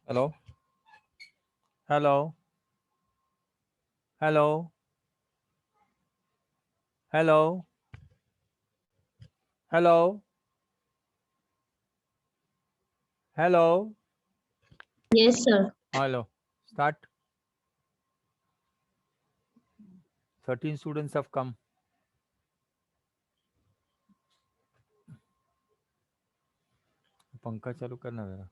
Hello? Hello? Hello? Hello? Hello? Hello? Yes, sir. Hello. Start. 13 students have come. पंखा चालू करना जरा.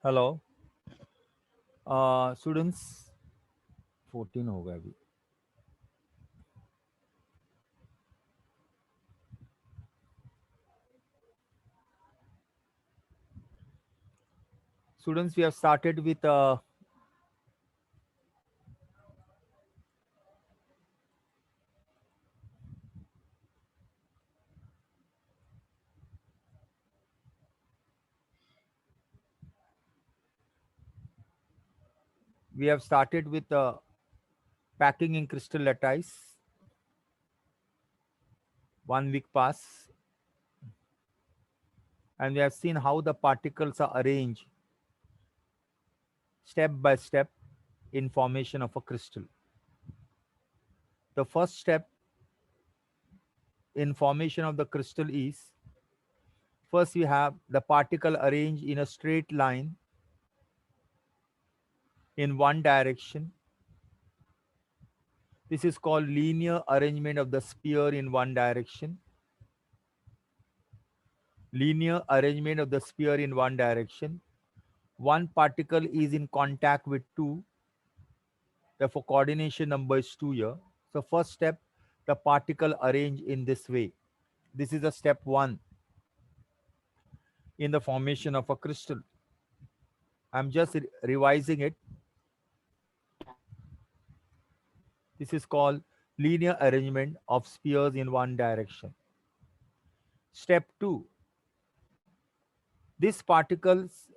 Hello students 14 हो गए अभी. Students, we have started with packing in crystal lattice. 1 week pass, and we have seen how the particles are arranged step by step in formation of a crystal. The first step in formation of the crystal is, first we have the particle arranged in a straight line in one direction. This is called linear arrangement of the sphere in one direction. Linear arrangement of the sphere in one direction. One particle is in contact with two, therefore coordination number is 2 here. So first step, the particle arranged in this way. This is a step 1 in the formation of a crystal. I'm just revising it. This is called linear arrangement of spheres in one direction. Step 2, these particles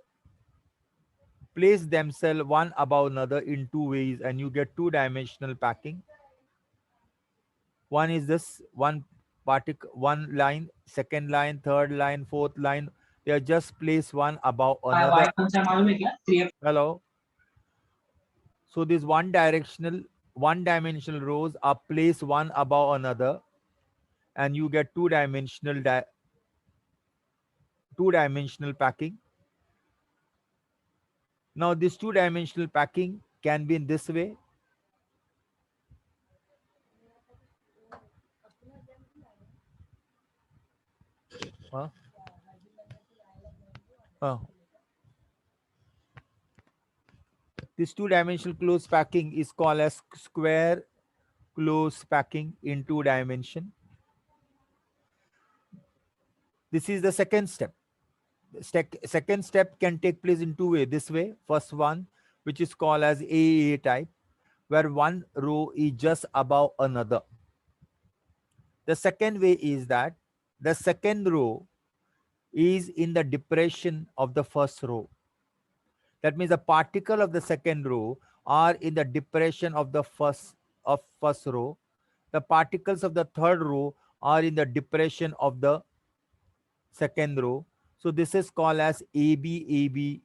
place themselves one above another in two ways, and you get two-dimensional packing. One is this one particle, one line, second line, third line, fourth line. They are just placed one above another. Hello. So these one-dimensional rows are placed one above another, and you get two-dimensional packing. Now this two-dimensional packing can be in this way. Huh? Huh. This two-dimensional close packing is called as square close packing in two dimension. This is the second step. Second step can take place in two ways. This way, first one, which is called as AA type, where one row is just above another. The second way is that the second row is in the depression of the first row. That means a particle of the second row are in the depression of the first row. The particles of the third row are in the depression of the second row. So this is called as ABAB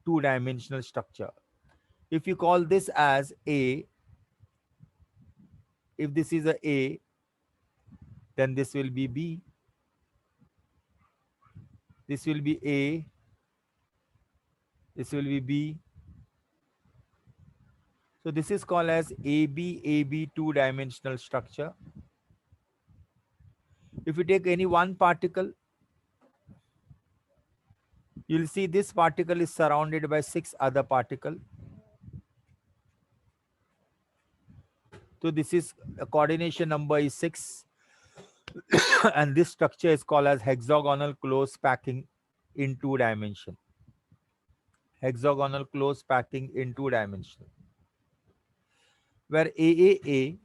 two-dimensional structure. If you call this as A, if this is A, then this will be B. This will be A. This will be B. So this is called as ABAB two-dimensional structure. If you take any one particle, you'll see this particle is surrounded by 6 other particles. So this is coordination number is 6. And this structure is called as hexagonal close packing in 2 dimension. Hexagonal close packing in 2 dimension. Where AAA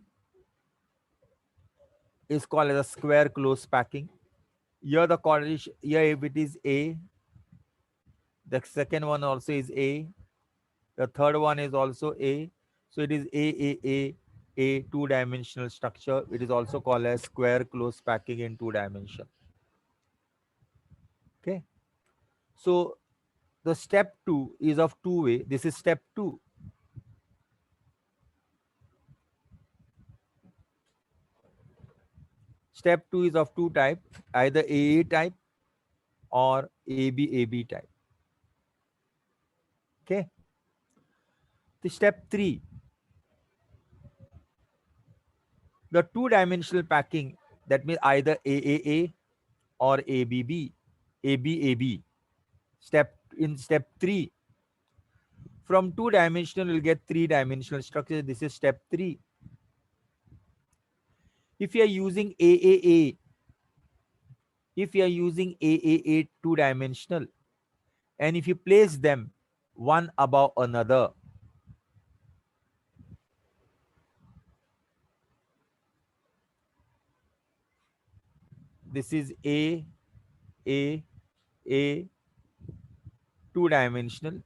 is called as a square close packing. Here the coordination, here if it is A, the second one also is A, the third one is also A. So it is A two-dimensional structure. It is also called as square close packing in 2 dimension. Okay. So the step 2 is of two-way. This is step 2. Step 2 is of 2 type, either AA type or ABAB type. Okay. The step 3, the two-dimensional packing, that means either AAA or ABB, ABAB. In step 3, from 2-dimensional you'll get 3-dimensional structure. This is step 3. If you are using AAA, if you are using AAA two-dimensional, and if you place them one above another, this is A two-dimensional.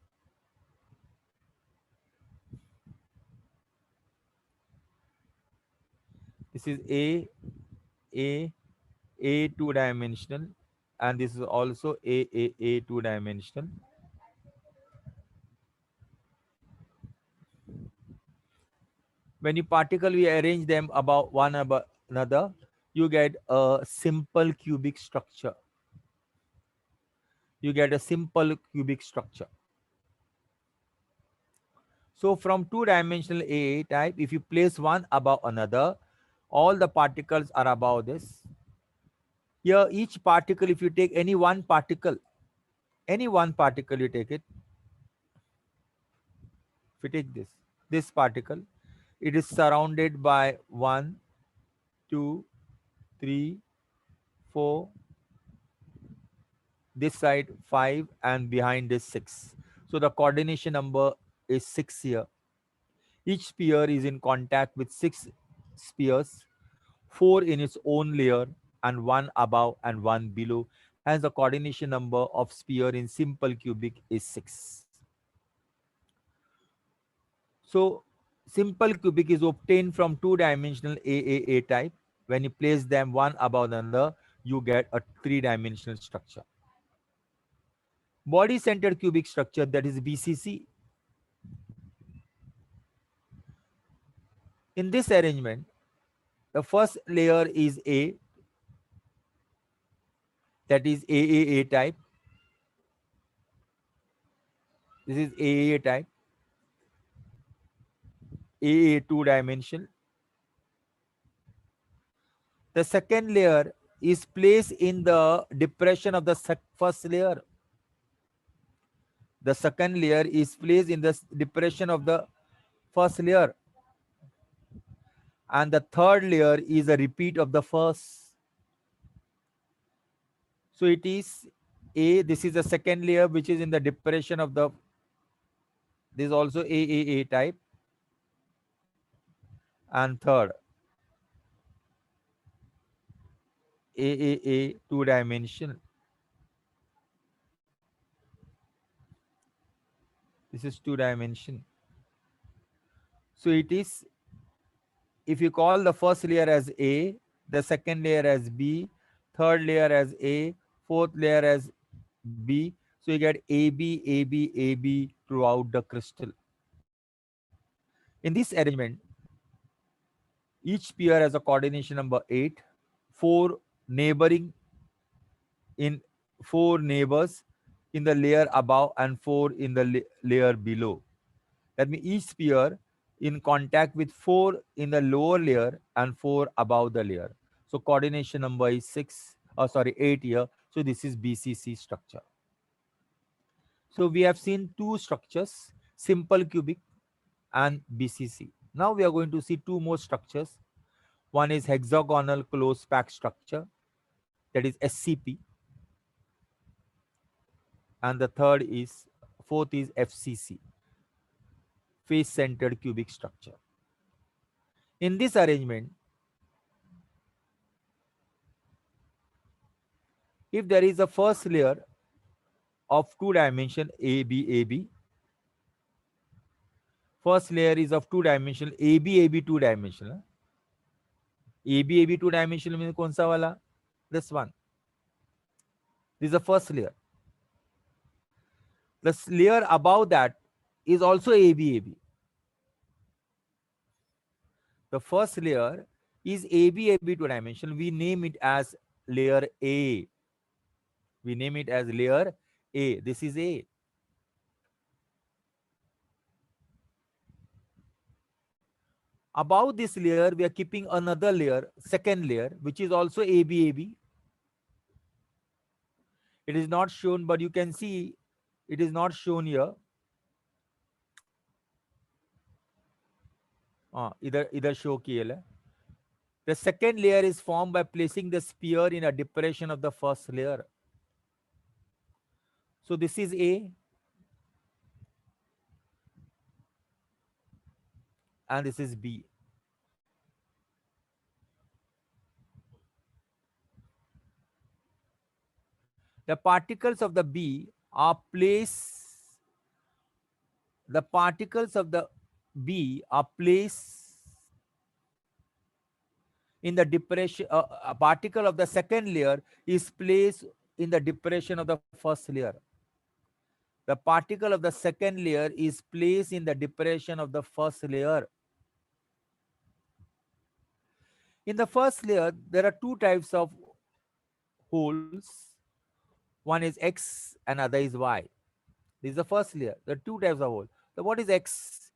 This is A two-dimensional, and this is also A two-dimensional. When you particle, we arrange them about one above another, you get a simple cubic structure. You get a simple cubic structure. So from two-dimensional AA type, if you place one above another, all the particles are above this. Here, each particle, if you take any one particle, you take it. If you take this particle, it is surrounded by 1, 2, 3, 4, this side 5, and behind is 6. So the coordination number is 6 here. Each sphere is in contact with 6 spheres, 4 in its own layer and 1 above and 1 below. Hence the coordination number of sphere in simple cubic is 6. So simple cubic is obtained from two-dimensional AAA type. When you place them one above another, you get a 3-dimensional structure. Body-centered cubic structure, that is BCC. In this arrangement, the first layer is A, that is AAA type. This is AAA type, AA two-dimensional. The second layer is placed in the depression of the first layer. The second layer is placed in the depression of the first layer. And the third layer is a repeat of the first. So it is A, this is the second layer which is in the depression of the, this is also AAA type. And third, AAA two-dimensional. This is 2-dimension. So it is, if you call the first layer as A, the second layer as B, third layer as A, fourth layer as B, so you get AB, AB, AB throughout the crystal. In this arrangement, each pair has a coordination number 8, four neighboring in four neighbors in the layer above and four in the layer below. That means each pair in contact with four in the lower layer and four above the layer. So coordination number is 8 here. So this is BCC structure. So we have seen two structures, simple cubic and BCC. Now we are going to see two more structures. One is hexagonal close packed structure, that is SCP, and the fourth is FCC, face centered cubic structure. In this arrangement, if there is a first layer of two dimension AB, first layer is of two dimensional AB, two dimensional. AB, two dimensional means kaun sa wala? This one. This is the first layer. The layer above that is also AB. The first layer is AB, two dimensional. We name it as layer A. We name it as layer A. This is A. Above this layer, we are keeping another layer, second layer, which is also AB. It is not shown, but you can see it is not shown here. Either show kiya hai. The second layer is formed by placing the sphere in a depression of the first layer. So this is A and this is B. The particles of the B are placed. The particles of the B are placed in the depression. A particle of the second layer is placed in the depression of the first layer. The particle of the second layer is placed in the depression of the first layer. In the first layer, there are two types of holes. One is X and other is Y. This is the first layer. There are two types of hole. So what is X?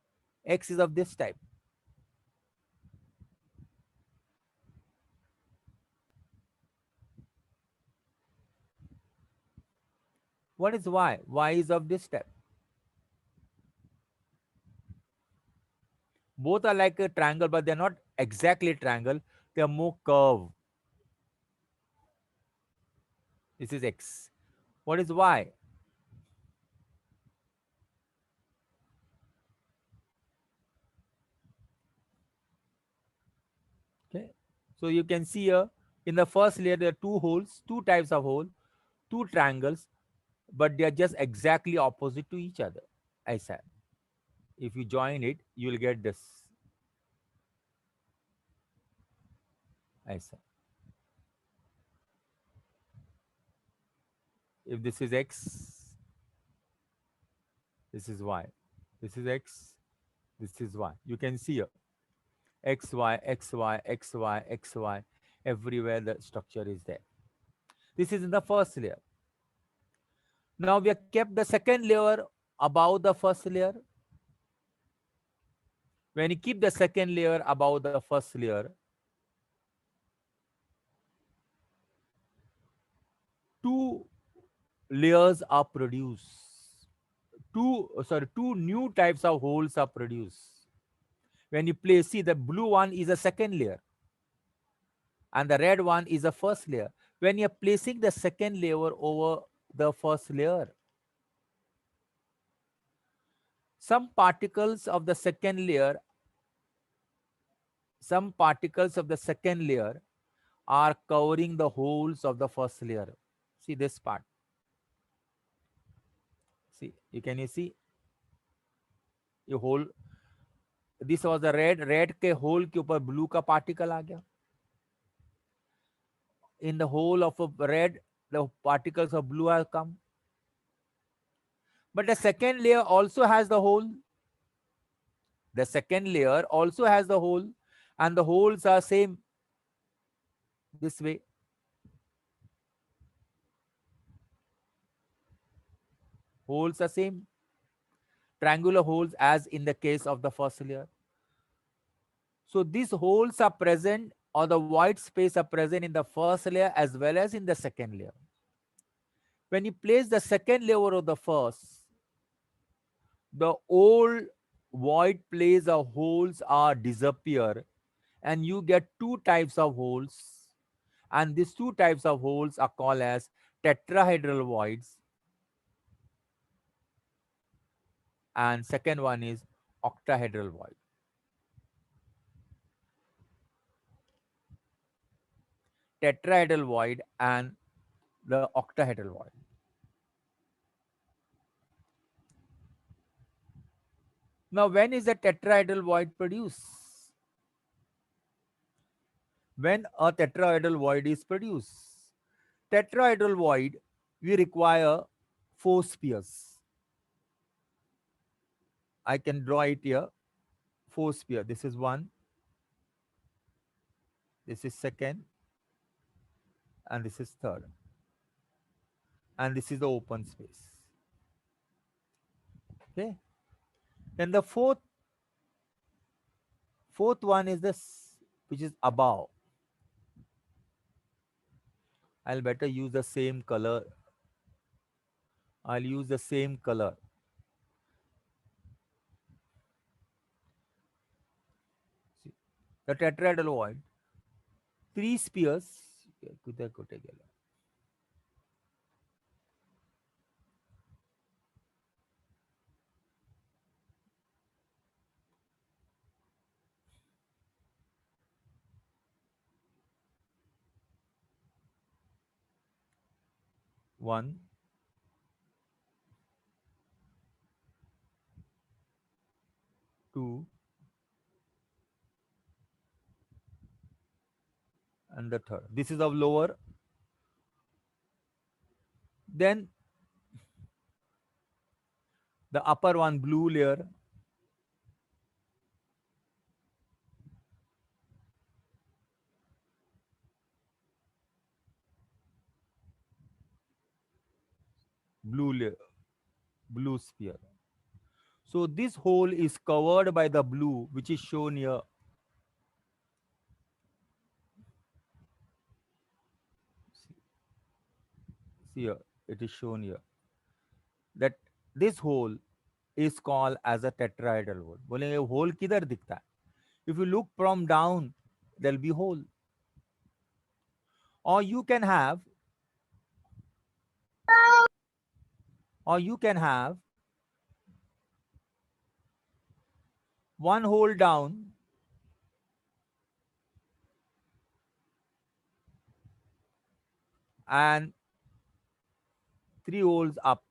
X is of this type. What is Y? Y is of this type. Both are like a triangle, but they're not exactly a triangle. They are more curved. This is X. What is Y? Okay. So you can see here in the first layer, there are two holes, two types of hole, two triangles, but they are just exactly opposite to each other. I said, if you join it, you will get this. I said, if this is X, this is Y. This is X, this is Y. You can see here X, Y, X, Y, X, Y, X, Y. Everywhere the structure is there. This is in the first layer. Now we have kept the second layer above the first layer. When you keep the second layer above the first layer, two layers are produced. Two new types of holes are produced. When you place, see the blue one is a second layer and the red one is a first layer. When you're placing the second layer over the first layer, some particles of the second layer are covering the holes of the first layer. See this part. See, you see a hole. This was the red, red के whole के ऊपर blue का particle आ गया. In the hole of a red, the particles of blue have come. But the second layer also has the hole. The second layer also has the hole, and the holes are same this way. Holes are same. Triangular holes as in the case of the first layer. So these holes are present, or the white space are present in the first layer as well as in the second layer. When you place the second layer over the first, the old void place of holes are disappear, and you get two types of holes, and these two types of holes are called as tetrahedral voids, and second one is octahedral void. Tetrahedral void and the octahedral void. Now, when is a tetrahedral void produced? When a tetrahedral void is produced. Tetrahedral void, we require four spheres. I can draw it here. Four sphere. This is one, this is second, and this is third. And this is the open space. Okay. Then the fourth one is this, which is above. I'll better use the same color. I'll use the same color. See, the tetrahedral void, three spheres. One, two, and the third. This is of lower. Then the upper one, blue layer. Blue layer, blue sphere. So this hole is covered by the blue, which is shown here. See here, it is shown here that this hole is called as a tetrahedral hole. बोलेंगे hole किधर दिखता है? If you look from down, there'll be hole. Or you can have, one hole down and three holes up.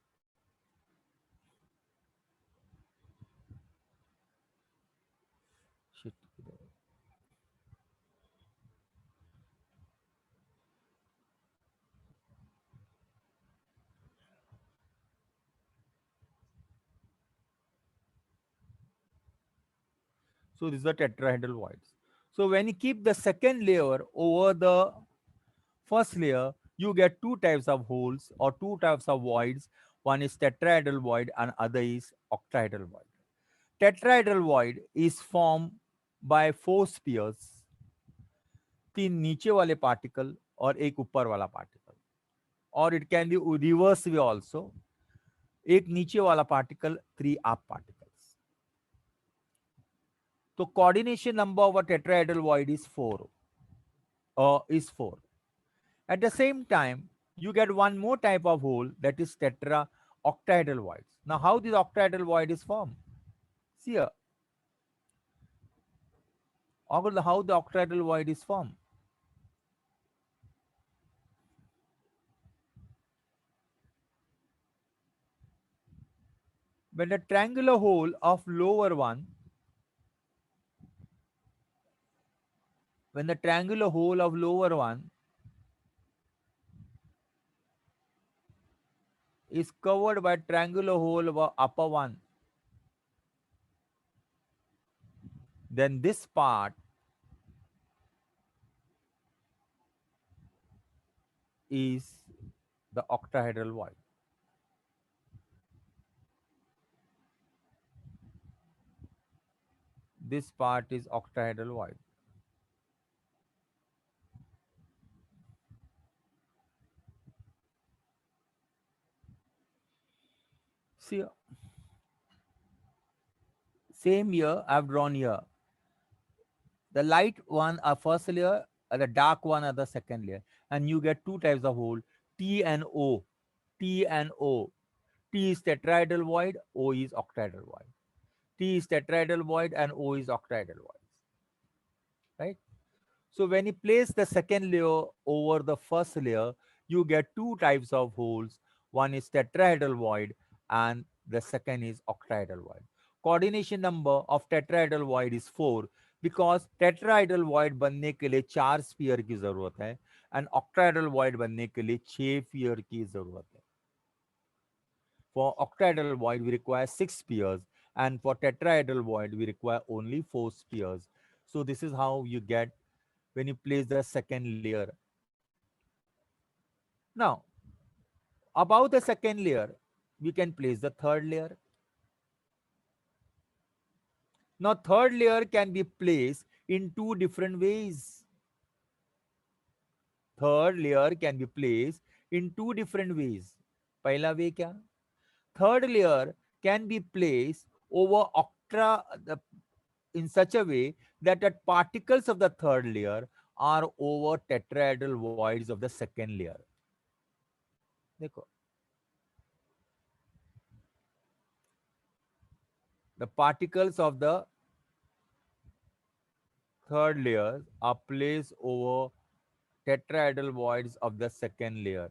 Shit. So these are tetrahedral voids. So when you keep the second layer over the first layer, you get two types of holes or two types of voids. One is tetrahedral void and other is octahedral void. Tetrahedral void is formed by four spheres, तीन नीचे वाले particle और एक ऊपर वाला particle, और it can be reverse way also, एक नीचे वाला पार्टिकल, थ्री अप पार्टिकल्स. तो coordination number of a tetrahedral void is 4. Is 4. At the same time, you get one more type of hole, that is octahedral voids. Now, how this octahedral void is formed? See here. How the octahedral void is formed? When the triangular hole of lower one when the triangular hole of lower one is covered by triangular hole of upper one, then this part is the octahedral void. This part is octahedral void. See, same here I've drawn here. The light one are first layer, the dark one are the second layer, and you get two types of hole: T and O. T and O. T is tetrahedral void, O is octahedral void. T is tetrahedral void and O is octahedral void. Right? So when you place the second layer over the first layer, you get two types of holes. One is tetrahedral void and the second is octahedral void. Coordination number of tetrahedral void is 4 because tetrahedral void बनने के लिए 4 sphere की जरूरत है and octahedral void बनने के लिए 6 sphere की जरूरत है. For octahedral void we require 6 spheres and for tetrahedral void we require only 4 spheres. So this is how you get when you place the second layer. Now, above the second layer, we can place the third layer. Now, third layer can be placed in two different ways. Third layer can be placed in two different ways. पहला way क्या? Third layer can be placed over in such a way that the particles of the third layer are over tetrahedral voids of the second layer. देखो, the particles of the third layer are placed over tetrahedral voids of the second layer.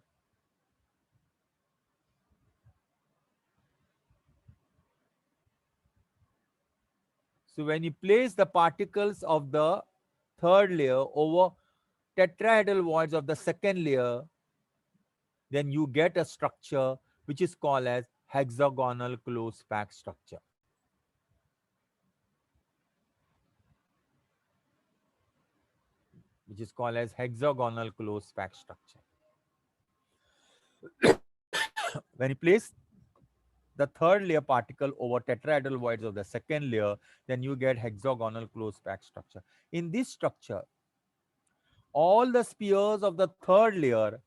So when you place the particles of the third layer over tetrahedral voids of the second layer, then you get a structure which is called as hexagonal close packed structure. Which is called as hexagonal close packed structure. When you place the third layer particle over tetrahedral voids of the second layer, then you get hexagonal close packed structure. In this structure, all the spheres of the third layer,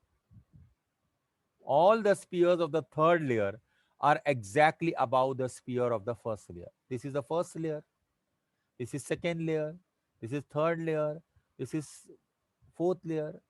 are exactly above the sphere of the first layer. This is the first layer. This is second layer. This is third layer. This is fourth layer.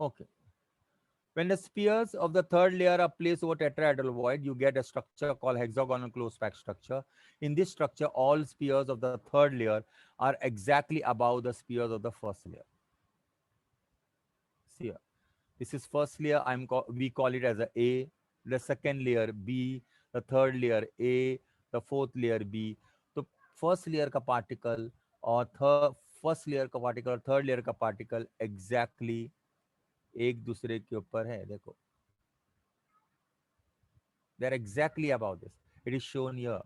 Okay. When the spheres of the third layer are placed over tetrahedral void, you get a structure called hexagonal close packed structure. In this structure, all spheres of the third layer are exactly above the spheres of the first layer. See here. This is first layer. We call it as a A. The second layer B. The third layer A. The fourth layer B. So first layer का particle और first layer का particle और third layer का particle exactly एक दूसरे के ऊपर है. देखो They're exactly about this. It is shown here.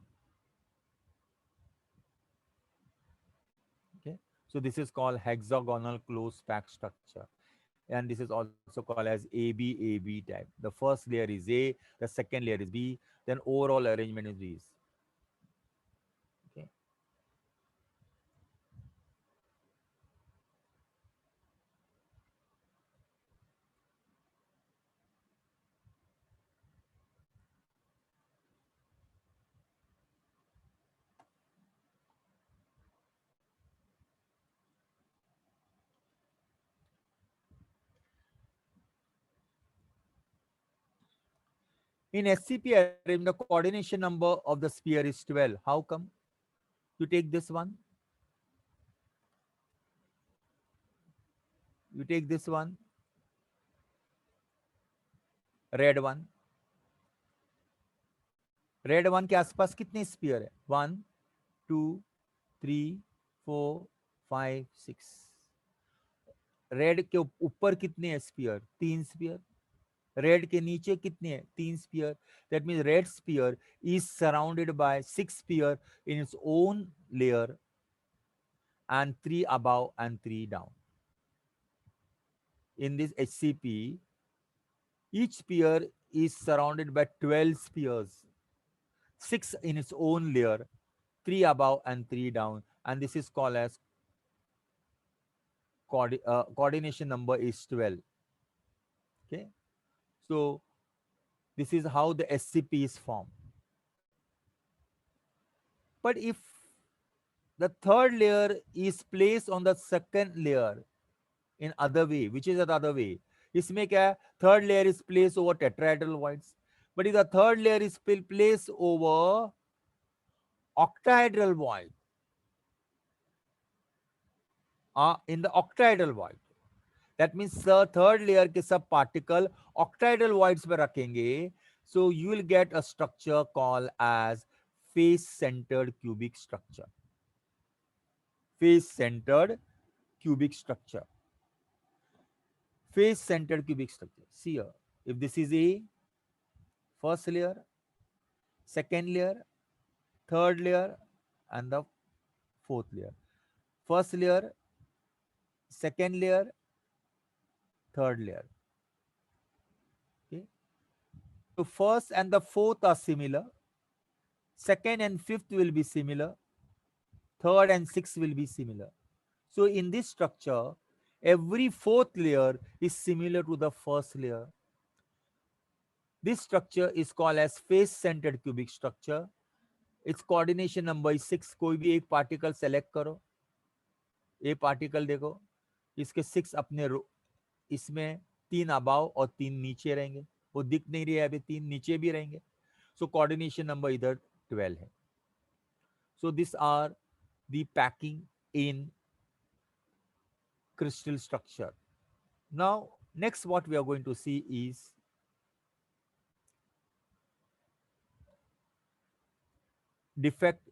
Okay. So this is called hexagonal close pack structure. And this is also called as AB type. The first layer is A, the second layer is B, then overall arrangement is these. Okay. In SCP arrangement, the coordination number of the sphere is 12. How come? You take this one, you take this one, red one, red one के आसपास कितने spear है? 1 2 3 4 5 6. Red के ऊपर कितने हैं spear? 3 spear. Red के नीचे कितने हैं? 3 sphere. That means red sphere is surrounded by 6 sphere in its own layer and 3 above and 3 down. In this HCP, each sphere is surrounded by 12 spheres, 6 in its own layer, 3 above and 3 down, and this is called as coordination number is 12. Okay, so this is how the SCP is formed. But if the third layer is placed on the second layer in other way, which is the other way, इसमें क्या है? Third layer is placed over tetrahedral voids. But if the third layer is placed over octahedral void, in the octahedral void, that means the third layer के सब particle octahedral voids पे रखेंगे, so you will get a structure called as face centered cubic structure. Face centered cubic structure. Face centered cubic structure. See here, if this is a first layer, second layer, third layer, and the fourth layer. First layer, second layer, third layer. Okay. So first and the fourth are similar. Second and fifth will be similar. Third and sixth will be similar. So in this structure, every fourth layer is similar to the first layer. This structure is called as face-centered cubic structure. Its coordination number is 6. कोई भी एक particle select करो. ये particle देखो, इसके 6 अपने इसमें 3 above और 3 नीचे रहेंगे. वो दिख नहीं रही है अभी, 3 नीचे भी रहेंगे. So coordination number इधर 12 है. So these are the packing in crystal structure. Now, next what we are going to see is defect.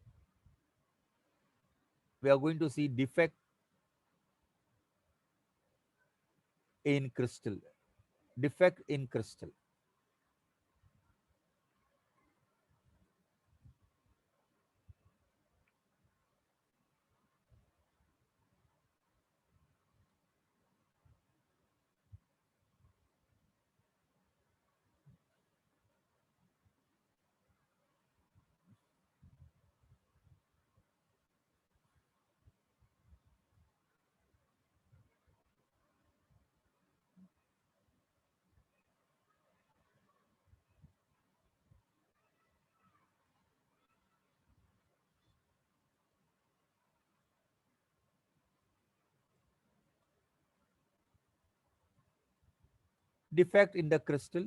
We are going to see defect in crystal. Defect in crystal. Defect in the crystal.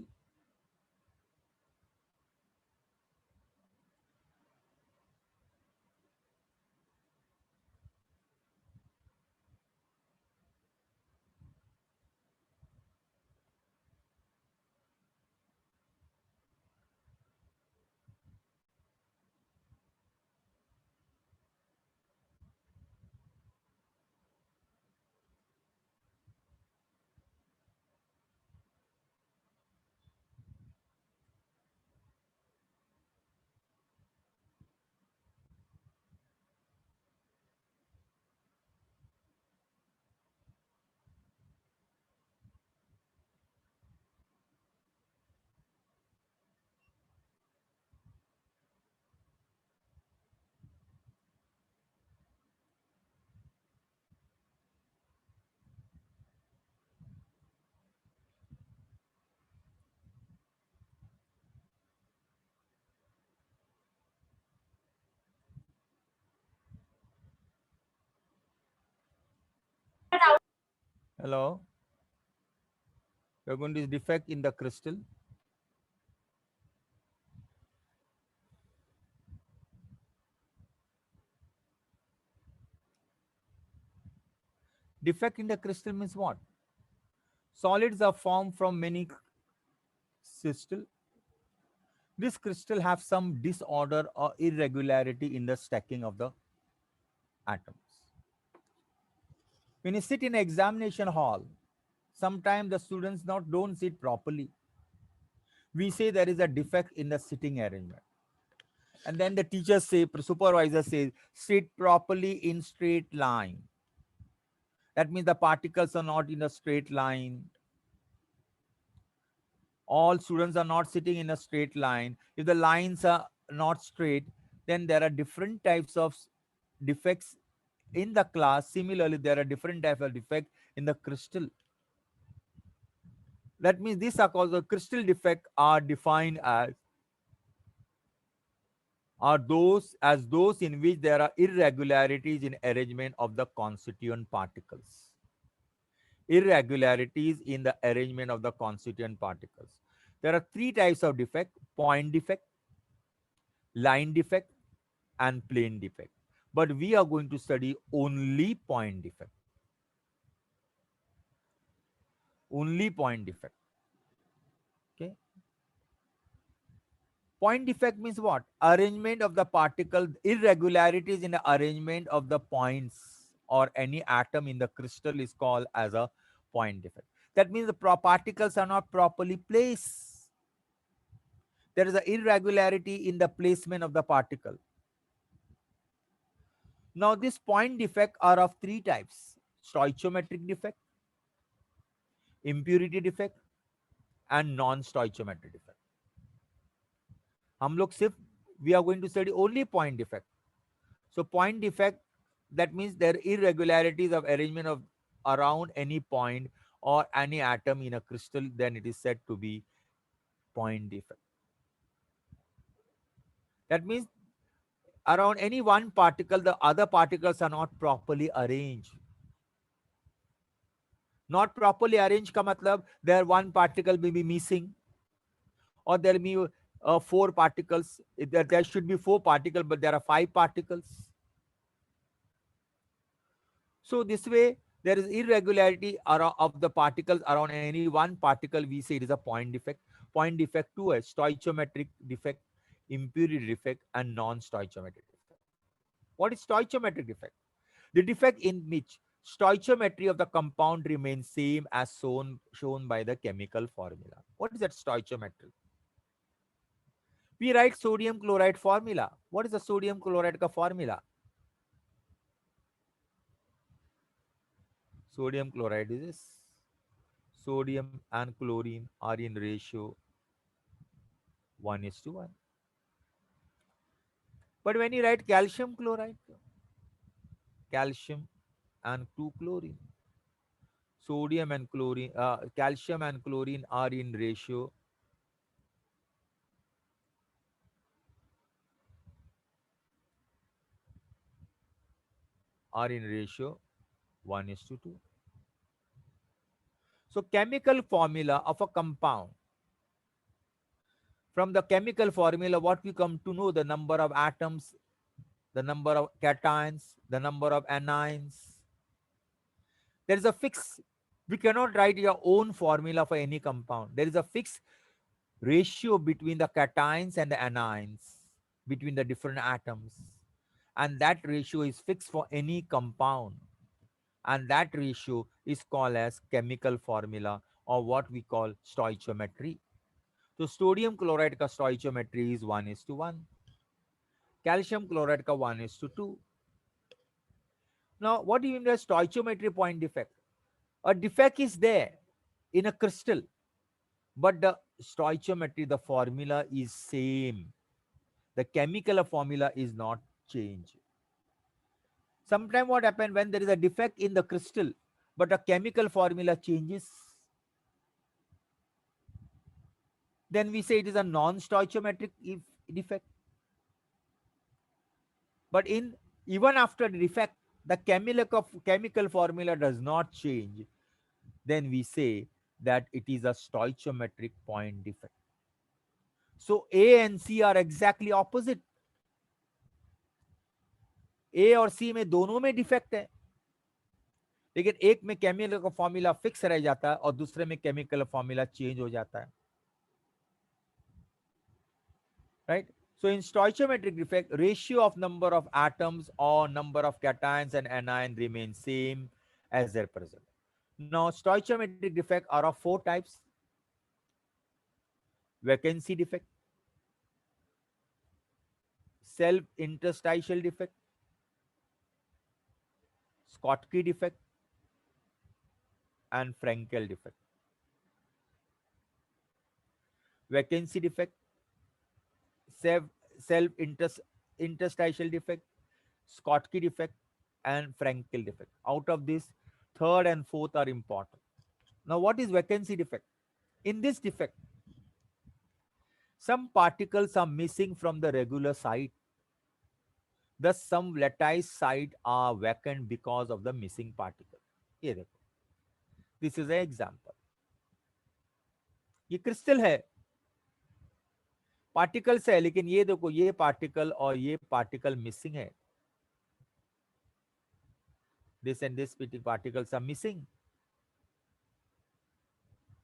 Hello. We're going to defect in the crystal. Defect in the crystal means what? Solids are formed from many crystal. This crystal have some disorder or irregularity in the stacking of the atoms. When you sit in an examination hall, sometimes the students not don't sit properly. We say there is a defect in the sitting arrangement. And then the teacher say, supervisor says, sit properly in straight line. That means the particles are not in a straight line. All students are not sitting in a straight line. If the lines are not straight, then there are different types of defects in the class. Similarly, there are different types of defect in the crystal. That means these are called the crystal defect are defined as are those in which there are irregularities in arrangement of the constituent particles. Irregularities in the arrangement of the constituent particles. There are three types of defect: point defect, line defect, and plane defect. But we are going to study only point defect. Only point defect. Okay. Point defect means what? Arrangement of the particle, irregularities in the arrangement of the points or any atom in the crystal is called as a point defect. That means the particles are not properly placed. There is an irregularity in the placement of the particle. Now, this point defect are of three types: stoichiometric defect, impurity defect, and non-stoichiometric defect. हम लोग सिर्फ we are going to study only point defect. So point defect, that means there are irregularities of arrangement of around any point or any atom in a crystal, then it is said to be point defect. That means around any one particle, the other particles are not properly arranged. Not properly arranged ka matlab there one particle may be missing, or there may be four particles. There should be four particles, but there are five particles. So this way, there is irregularity of the particles around any one particle. We say it is a point defect. Point defect to a stoichiometric defect, impurity defect, and non-stoichiometric defect. What is stoichiometric defect? The defect in which stoichiometry of the compound remains same as shown by the chemical formula. What is that stoichiometry? We write sodium chloride formula. What is the sodium chloride ka formula? Sodium chloride is this. Sodium and chlorine are in ratio 1:1. But when you write calcium chloride, calcium and 2 chlorine, sodium and chlorine, calcium and chlorine are in ratio 1:2. So chemical formula of a compound. From the chemical formula, what we come to know: the number of atoms, the number of cations, the number of anions. There is a fix. We cannot write your own formula for any compound. There is a fixed ratio between the cations and the anions, between the different atoms. And that ratio is fixed for any compound. And that ratio is called as chemical formula, or what we call stoichiometry. So sodium chloride ka stoichiometry is 1:1. Calcium chloride ka 1:2. Now, what do you mean by stoichiometry point defect? A defect is there in a crystal, but the stoichiometry, the formula is same. The chemical formula is not changed. Sometimes what happens when there is a defect in the crystal, but a chemical formula changes, then we say it is a non-stoichiometric defect. But even after the defect, the chemical formula does not change. then we say that it is a stoichiometric point defect. So A and C are exactly opposite. A और C में दोनों में defect है, लेकिन एक में chemical का formula fix रह जाता है और दूसरे में केमिकल फॉर्मूला चेंज हो जाता है, right. So in stoichiometric defect, ratio of number of atoms or number of cations and anion remain same as their present. Now stoichiometric defect are of four types: vacancy defect, self interstitial defect, Schottky defect, and Frankel defect. Vacancy defect, self self interstitial defect, Schottky defect, and Frankel defect. Out of this, third and fourth are important. Now, what is vacancy defect? In this defect, some particles are missing from the regular site. Thus, some lattice site are vacant because of the missing particle. ये देखो, this is an example. ये crystal है, particles है, लेकिन ये देखो, ये particle और ये पार्टिकल मिसिंग है. This and this particles are missing.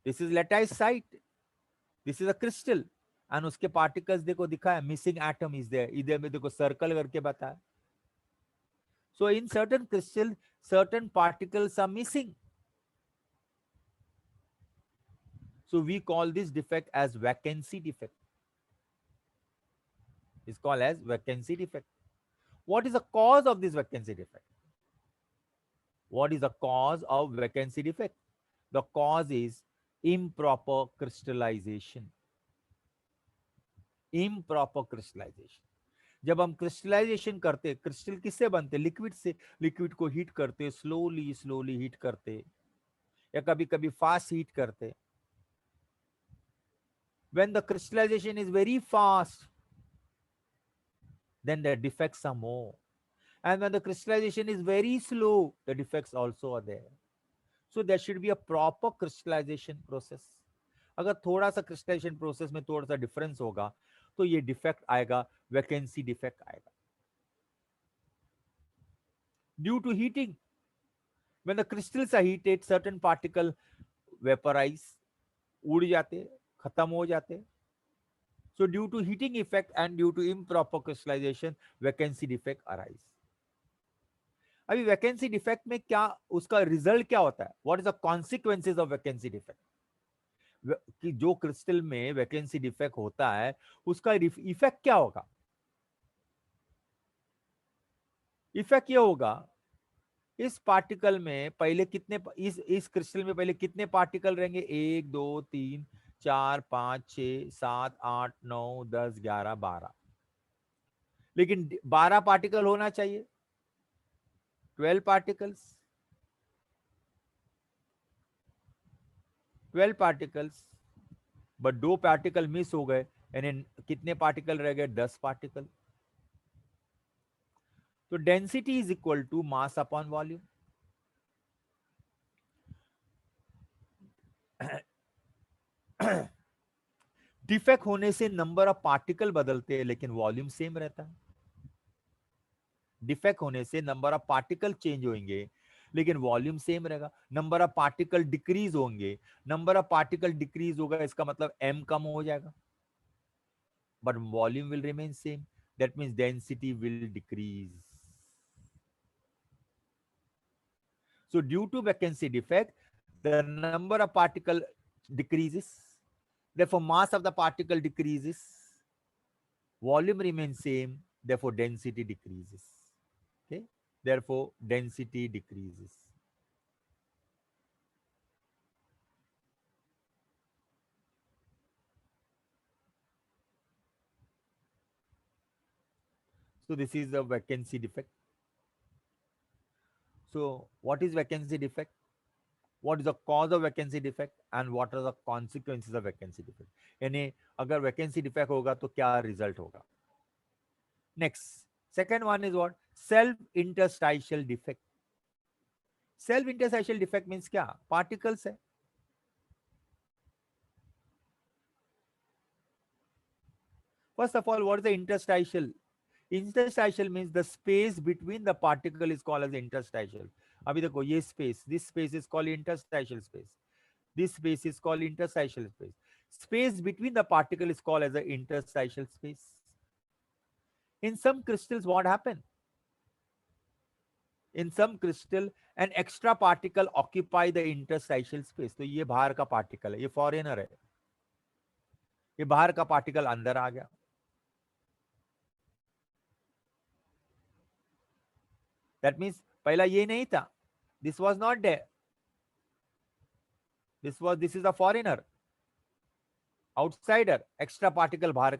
This is lattice site. This is a crystal. And उसके पार्टिकल्स देखो दिखा है, मिसिंग एटम इज देयर. इधर में देखो सर्कल करके बताया. So in certain crystal, certain particles are missing. So we call this defect as vacancy defect. It's called as vacancy defect. What is the cause of this vacancy defect? What is the cause of vacancy defect? The cause is improper crystallization. Improper crystallization. जब हम crystallisation करते, crystal किससे बनते? Liquid से. Liquid को heat करते, slowly slowly heat करते, या कभी कभी फास्ट हीट करते. When the crystallization is very fast, then the defects are more. And when the crystallization is very slow, the defects also are there. So there should be a proper crystallization process. अगर थोड़ा सा crystallization process में थोड़ा सा difference होगा, तो ये defect आएगा, vacancy defect आएगा. Due to heating, when the crystals are heated, certain particle vaporize, उड़ जाते, खत्म हो जाते. So due to heating effect and due to improper crystallization, vacancy defect arise. अभी वैकेंसी डिफेक्ट में क्या उसका रिजल्ट क्या होता है? What is the consequences of vacancy defect? कि जो क्रिस्टल में वैकेंसी डिफेक्ट होता है, उसका इफेक्ट क्या होगा? इफेक्ट ये होगा, इस पार्टिकल में पहले कितने, इस क्रिस्टल में पहले कितने पार्टिकल रहेंगे? 1 2 3 4 5 6 7 8 9 10 11 12. लेकिन 12 पार्टिकल होना चाहिए, 12 particles. 12 particles, but 2 particle miss हो गए, यानी कितने पार्टिकल रह गए? 10 पार्टिकल. तो density is equal to mass upon volume. Defect होने से नंबर ऑफ पार्टिकल बदलते हैं, लेकिन वॉल्यूम सेम रहता है. डिफेक्ट होने से नंबर ऑफ पार्टिकल चेंज होंगे, लेकिन वॉल्यूम सेम रहेगा. नंबर ऑफ पार्टिकल डिक्रीज होंगे, नंबर ऑफ पार्टिकल डिक्रीज होगा, इसका मतलब m कम हो जाएगा, but volume will remain same. That means density will decrease. So due to vacancy defect, the number of particle decreases, therefore mass of the particle decreases, volume remains same, therefore density decreases. Okay, therefore density decreases. So this is the vacancy defect. So what is vacancy defect? What is the cause of vacancy defect and what are the consequences of vacancy defect? यानी अगर vacancy defect होगा तो क्या result होगा? Next, second one is what? Self interstitial defect. Self interstitial defect means क्या? Particles है. First of all, what is the interstitial? Interstitial means the space between the particle is called as interstitial. अभी देखो ये space, this space is called interstitial space. This space is called interstitial space. Space between the particle is called as the interstitial space. In some crystals, what happened? In some crystal, an extra particle occupy the interstitial space. तो ये बाहर का particle है, ये foreigner है. ये बाहर का particle अंदर आ गया. That means पहला ये नहीं था. This was not there. This is a foreigner, outsider, extra particle बाहर,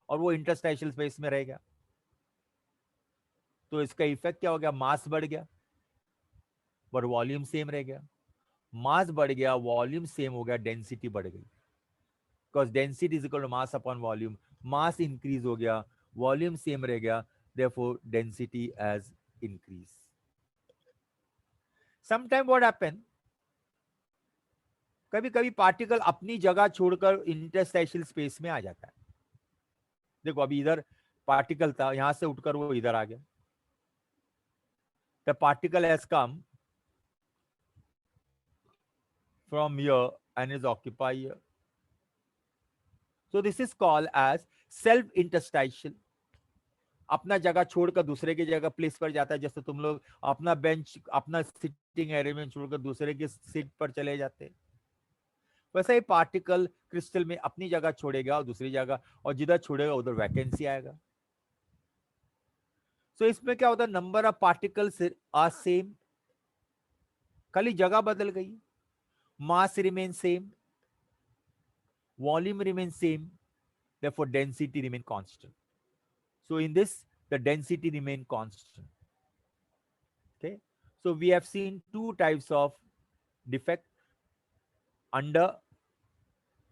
और वो इंटरस्टाइशियल स्पेस में रह गया. तो इसका इफेक्ट क्या हो गया? मास बढ़ गया पर वॉल्यूम सेम रह गया. मास बढ़ गया, वॉल्यूम सेम हो गया, डेंसिटी बढ़ गई. Because density is equal to mass upon volume. Mass increase हो गया, वॉल्यूम सेम रह गया, therefore density has increase. Sometime what happen, कभी कभी पार्टिकल अपनी जगह छोड़कर इंटरस्टाइशियल स्पेस में आ जाता है. देखो अभी इधर पार्टिकल था, यहां से उठकर वो इधर आ गया. The particle has come from here and is occupy here. So this is called as self interstitial. अपना जगह छोड़कर दूसरे की जगह प्लेस पर जाता है. जैसे तुम लोग अपना बेंच, अपना सिटिंग अरेंजमेंट छोड़कर दूसरे के सीट पर चले जाते हैं, वैसे ही पार्टिकल क्रिस्टल में अपनी जगह छोड़ेगा और दूसरी जगह, और जिधर छोड़ेगा उधर वैकेंसी आएगा. सो इसमें क्या होता है? Number of particles are same, खाली जगह बदल गई. Mass remain same, volume remains same, therefore density remain constant. So in this, the density remain constant. Okay, so we have seen two types of defect under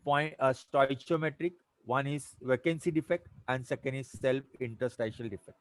point stoichiometric. One is vacancy defect and second is self interstitial defect.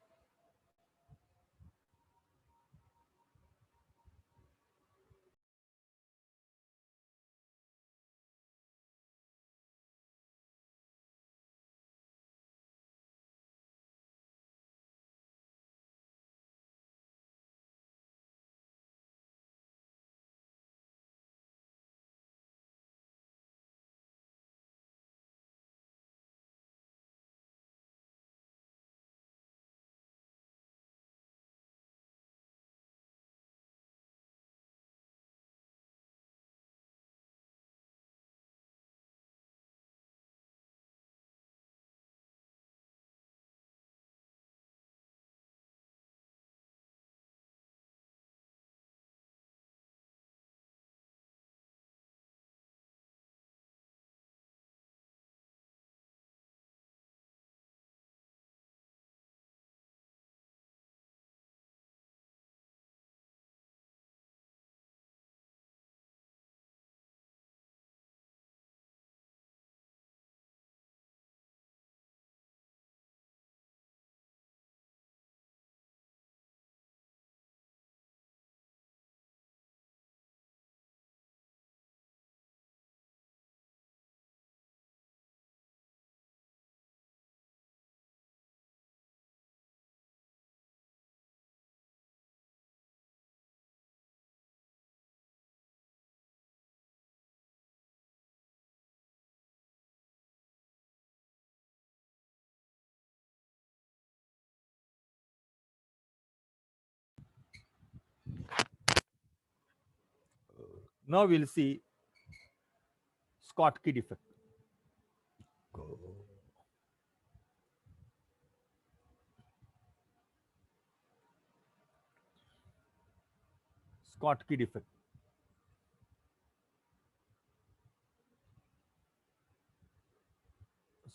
Now we'll see Schottky defect. Schottky defect.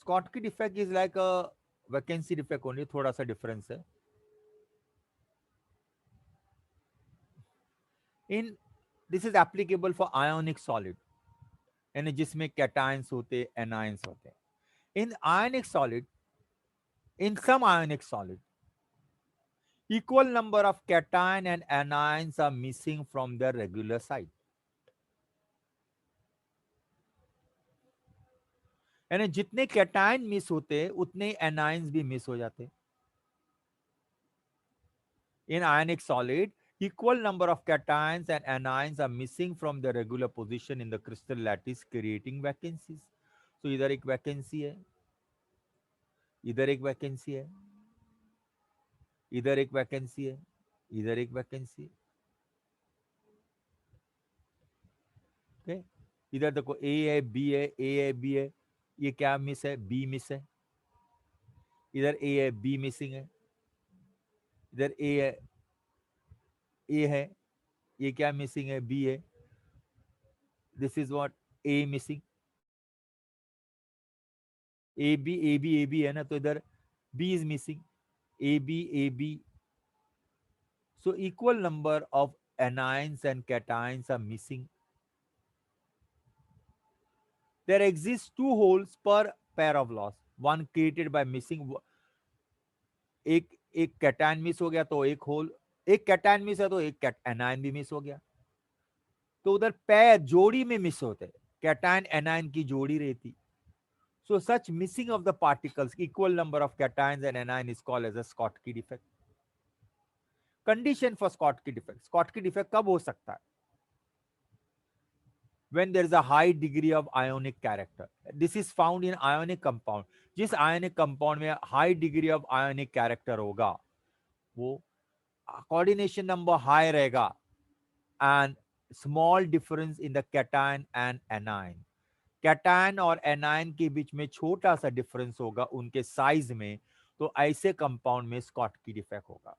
Schottky defect is like a vacancy defect only, थोड़ा सा difference है. In this is applicable for ionic solid, यानी जिसमें cations होते, anions होते. In ionic solid, in some ionic solid, Equal number of cation and anions are missing from their regular site. यानी जितने cation miss होते उतने anions भी miss हो जाते. In ionic solid, equal number of cations and anions are missing from the regular position in the crystal lattice, creating vacancies. So इधर एक vacancy है, इधर एक वैकेंसी है, इधर एक वैकेंसी है, इधर एक वैकेंसी है. ओके, इधर देखो ए है, बी है, ए है, बी है. ये क्या मिस है? बी मिस है. इधर ए है, बी मिसिंग है. इधर ए है, ए है. ये क्या मिसिंग है? बी है. This is what A missing. A B है ना, तो इधर B is missing. A B. So equal number of anions and cations are missing. There exists two holes per pair of loss. One created by missing. एक एक cation miss हो गया तो एक होल, एक कैटायन मिस है तो एक एनायन भी मिस हो गया. तो उधर पैर जोड़ी में मिस होते, कैटायन एनायन की जोड़ी रहती. So such missing of the particles, equal number of cations and anion is called as a Schottky defect. Condition for Schottky defect. Schottky defect कब हो सकता है? When there is a high degree of ionic character. This is found in ionic compound. जिस ionic compound में high degree of ionic character होगा, वो coordination number high रहेगा, and small difference in the cation and anion. Cation और anion के बीच में छोटा सा डिफरेंस होगा उनके साइज में, तो ऐसे कंपाउंड में स्कॉटकी डिफेक्ट होगा.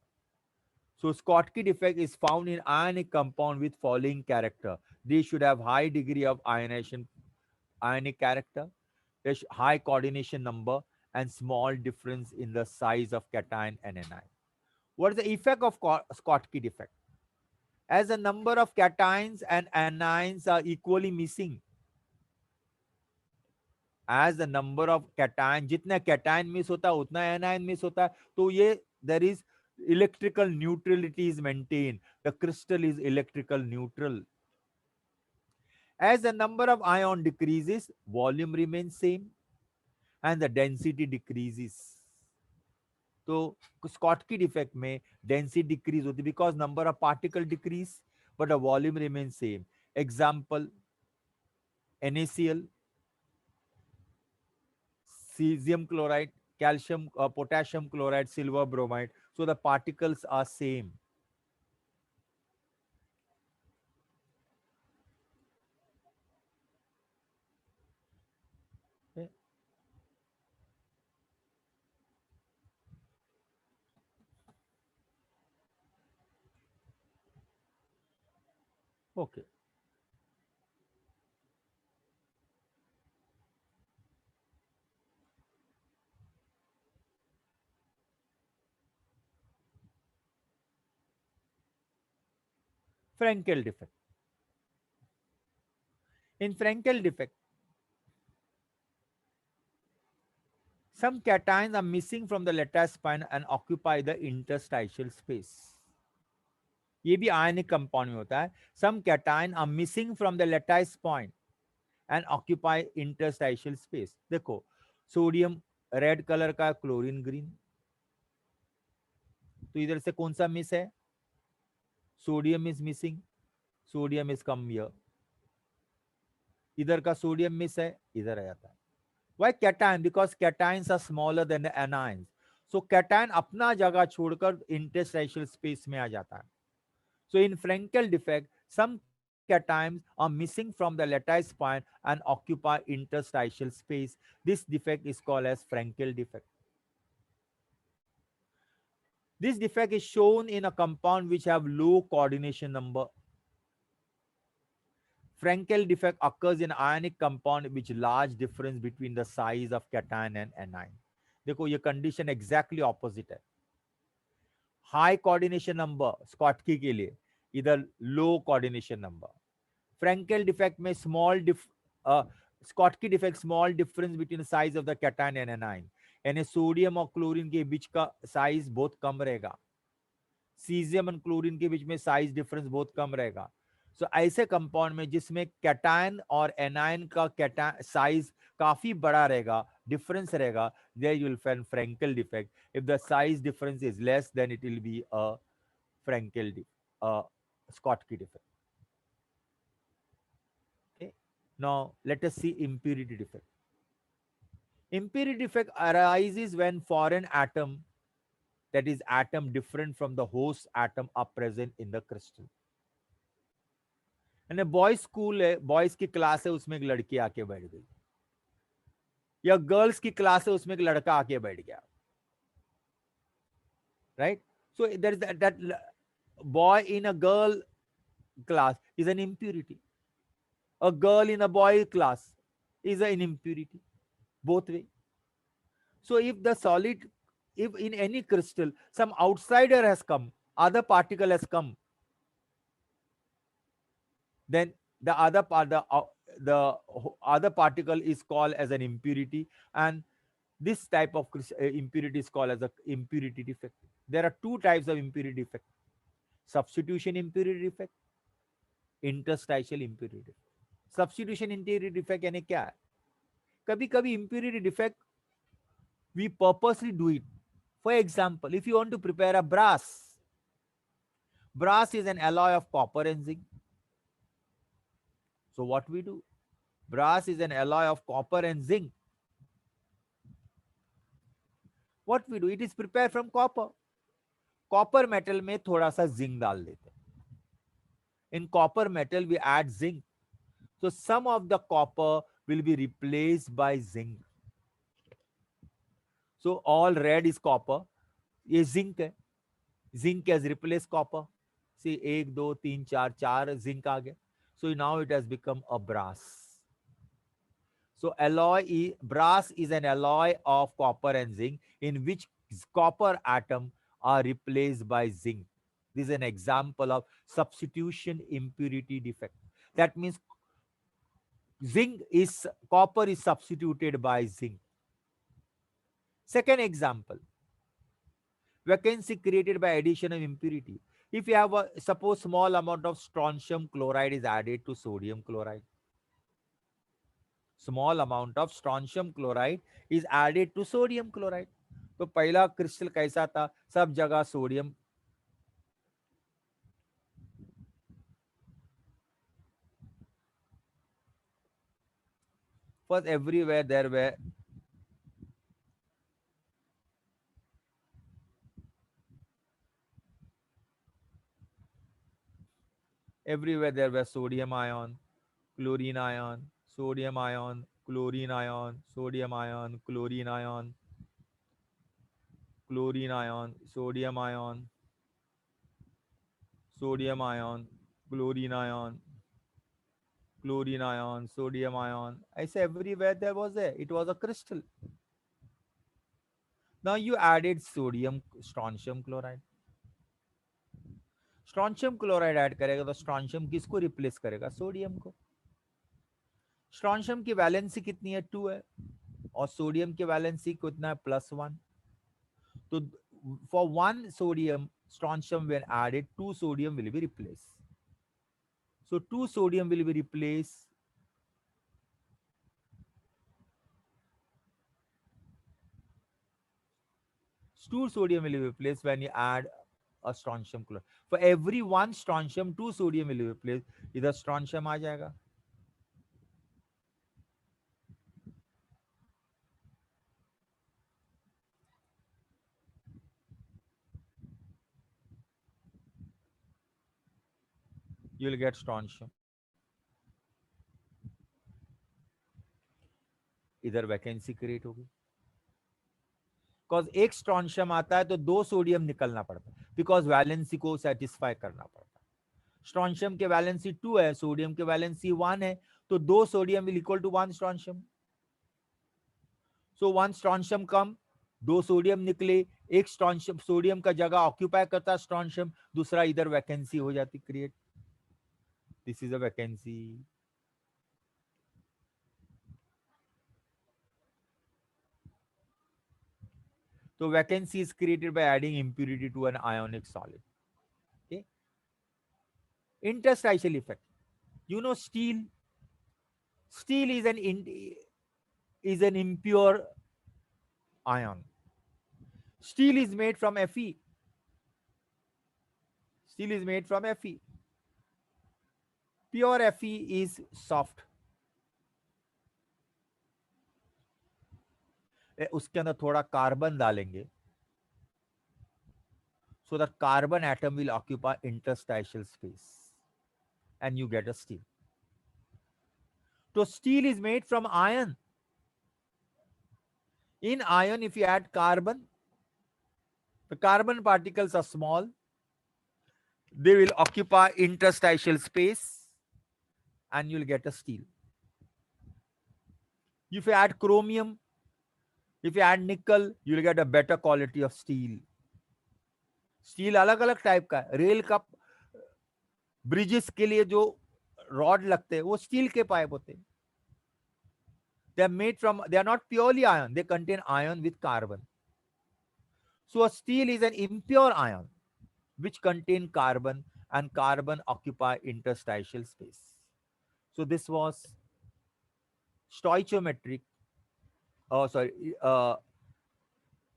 So Schottky defect is found in ionic compound with following character. They should have high degree of ionization, ionic character, high coordination number, and small difference in the size of cation and anion. What is the effect of Schottky defect? As the number of cations and anions are equally missing, as the number of cation, जितना cation miss होता है उतना anion miss होता है, तो ये there is electrical neutrality is maintained. The crystal is electrical neutral. As the number of ion decreases, volume remains same and the density decreases. तो Schottky defect में density decrease होती है because number of particle decrease but the volume remains same. Example, NaCl, cesium chloride, calcium, potassium chloride, silver bromide. So the particles are same. Okay. Okay. Frankel defect. In Frankel defect, some cations are missing from the lattice spine and occupy the interstitial space. ये भी ionic compound में होता है. Some cations are missing from the lattice point and occupy interstitial space. देखो, sodium red colour का, chlorine green. तो इधर से कौन सा मिस है? Sodium is missing. Sodium is come here. इधर का सोडियम मिस है, इधर आ जाता है. Why cation? Because cations are smaller than the anions. So cation अपना जगह छोड़कर interstitial space में आ जाता है. So in Frankel defect, some cations are missing from the lattice spine and occupy interstitial space. This defect is called as Frankel defect. This defect is shown in a compound which have low coordination number. Frankel defect occurs in ionic compound which large difference between the size of cation and anion. देखो ये condition exactly opposite है. High coordination number Schottky के लिए, इधर low coordination number. Frankel defect में Schottky defect small difference between the size of the cation and anion. यानी sodium और chlorine के बीच का साइज बहुत कम रहेगा. सीजियम एंड क्लोरीन के बीच में साइज डिफरेंस बहुत कम रहेगा। सो ऐसे कंपाउंड में जिसमें कैटायन और एनायन का कैटायन साइज काफी बड़ा रहेगा, डिफरेंस रहेगा, there you will find Frankel defect. If the size difference is less, then it will be a Frankel Schottky defect. Okay. Now let us see impurity defect. Impurity defect arises when foreign atom, that is atom different from the host atom, are present in the crystal. यानी boys school है, boys की class है, उसमें एक लड़की आके बैठ गई, या गर्ल्स की क्लास है, उसमें एक लड़का आके बैठ गया, right? So there is that boy in a girl class is an impurity, a girl in a boy class is an impurity, both way. So if the solid, if in any crystal some outsider has come, other particle has come, then the other part, the other particle is called as an impurity, and this type of impurity is called as a impurity defect. There are two types of impurity defect: substitution impurity defect, interstitial impurity defect. Substitution impurity defect यानी क्या है? कभी कभी impurity defect we purposely do it. For example, if you want to prepare a brass, brass is an alloy of copper and zinc. So what we do? Brass is an alloy of copper and zinc. What we do? It is prepared from copper. Copper metal में थोड़ा सा zinc डाल देते हैं. In copper metal we add zinc. So some of the copper will be replaced by zinc. So all red is copper. ये zinc है. Zinc has replaced copper. See, 1 2 3 4 4 zinc आ गया. So now it has become a brass. So brass is an alloy of copper and zinc in which copper atom are replaced by zinc. This is an example of substitution impurity defect. That means copper is substituted by zinc. Second example, vacancy created by addition of impurity. If you have suppose small amount of strontium chloride is added to sodium chloride. Small amount of strontium chloride is added to sodium chloride. तो पहला crystal कैसा था? सब जगह sodium, first everywhere there were sodium ion, chlorine ion, sodium ion, chlorine ion, sodium ion, chlorine ion, chlorine ion, sodium ion, sodium ion, chlorine ion, chlorine ion, sodium ion. I say everywhere there was there. It was a crystal. Now you added sodium, strontium chloride. Strontium chloride add करेगा तो strontium किसको replace करेगा? Sodium को. Strontium की valency कितनी है? 2 है, और सोडियम की वैलेंसी कितना है? +1. तो for 1 sodium strontium when added, 2 sodium will be replaced. So 2 sodium will be replaced. Two sodium will be replaced when you add a strontium chloride. For every 1 strontium, 2 sodium will be replaced. इधर strontium आ जाएगा. You will get strontium. इधर vacancy create होगी. Because एक strontium आता है तो 2 sodium निकलना पड़ता है, बिकॉज वैलेंसी को सेटिस्फाई करना पड़ता है. स्ट्रॉन्शियम के वैलेंसी 2 है, सोडियम के वैलेंसी 1 है, तो 2 sodium will equal to 1 strontium. So 1 strontium कम, 2 सोडियम निकले, एक स्ट्रॉन्शियम सोडियम का जगह ऑक्यूपाई करता स्ट्रॉन्शियम, दूसरा इधर वैकेंसी हो जाती create. This is a vacancy. So vacancy is created by adding impurity to an ionic solid. Interstitial effect. You know, steel is an impure ion. Steel is made from Fe. Steel is made from Fe. Pure Fe is soft. उसके अंदर थोड़ा carbon डालेंगे, so that carbon atom will occupy interstitial space and you get a steel. So steel is made from iron. In iron, if you add carbon, the carbon particles are small. They will occupy interstitial space and you'll get a steel. If you add chromium, if you add nickel, you'll get a better quality of steel. Steel अलग अलग type का है. Rail का bridges के लिए जो rod लगते हैं वो स्टील के पाइप होते हैं. They are made from, they are not purely iron, they contain iron with carbon. So a steel is an impure ion which contain carbon, and carbon occupy interstitial space. So this was stoichiometric,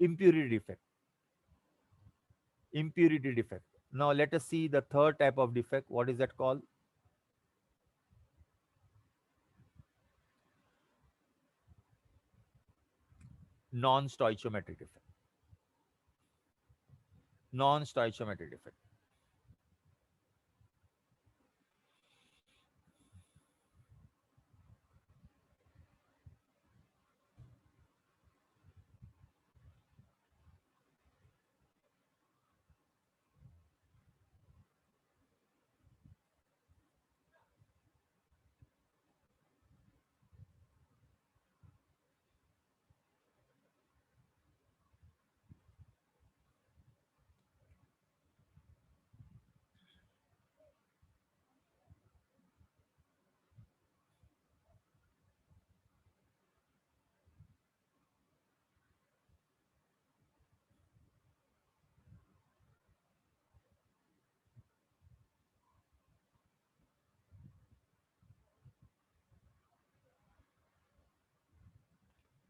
impurity defect. Impurity defect. Now let us see the third type of defect. What is that called? Non-stoichiometric defect. Non-stoichiometric defect.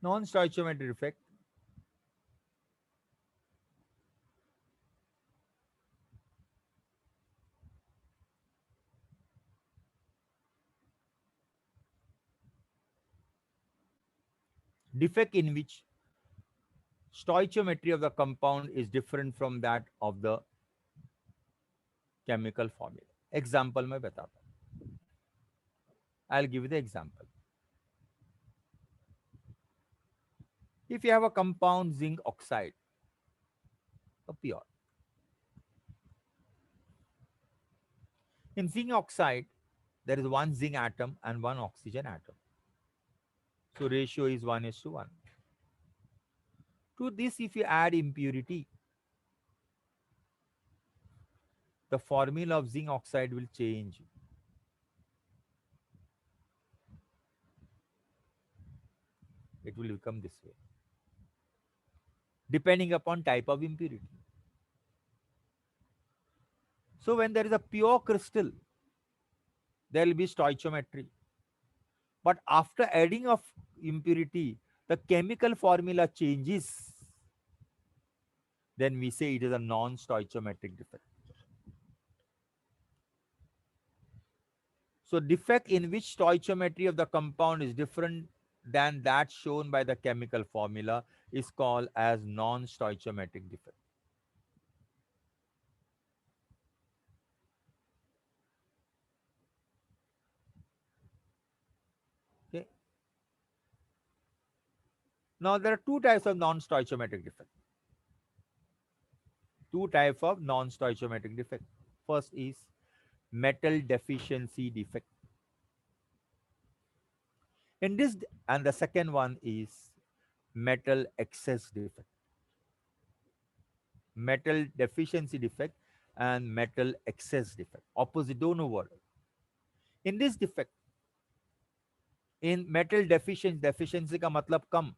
Non-stoichiometric defect. Defect in which stoichiometry of the compound is different from that of the chemical formula. Example मैं बताता हूँ. I'll give you the example. If you have a compound zinc oxide, a pure. In zinc oxide, there is one zinc atom and one oxygen atom. So ratio is 1:1. To this, if you add impurity, the formula of zinc oxide will change. It will become this way, depending upon type of impurity. So when there is a pure crystal, there will be stoichiometry. But after adding of impurity, the chemical formula changes. Then we say it is a non-stoichiometric defect. So defect in which stoichiometry of the compound is different than that shown by the chemical formula is called as non-stoichiometric defect. Okay. Now there are two types of non-stoichiometric defect. Two types of non-stoichiometric defect. First is metal deficiency defect. In this, and the second one is metal excess defect. Metal deficiency defect and metal excess defect. Opposite, don't know word. In this defect, in metal deficiency का मतलब कम,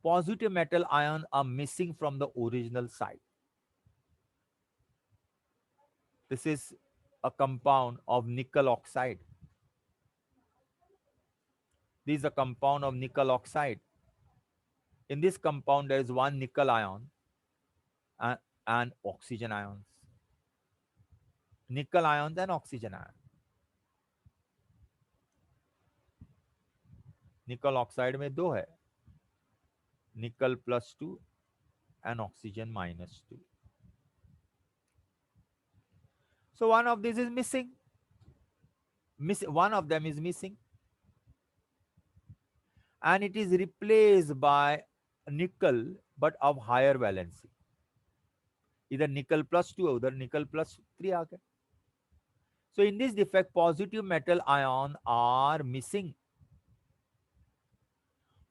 positive metal ion are missing from the original site. This is a compound of nickel oxide. This is a compound of nickel oxide. In this compound, there is one nickel ion and, and oxygen ions. Nickel ions and oxygen ion. निकल oxide में दो है, निकल +2 and oxygen -2. So one of these is missing. One of them is missing, and it is replaced by nickel but of higher valency. इधर निकल +2 है, उधर निकल +3 आ गया. So in this defect, positive metal ion are missing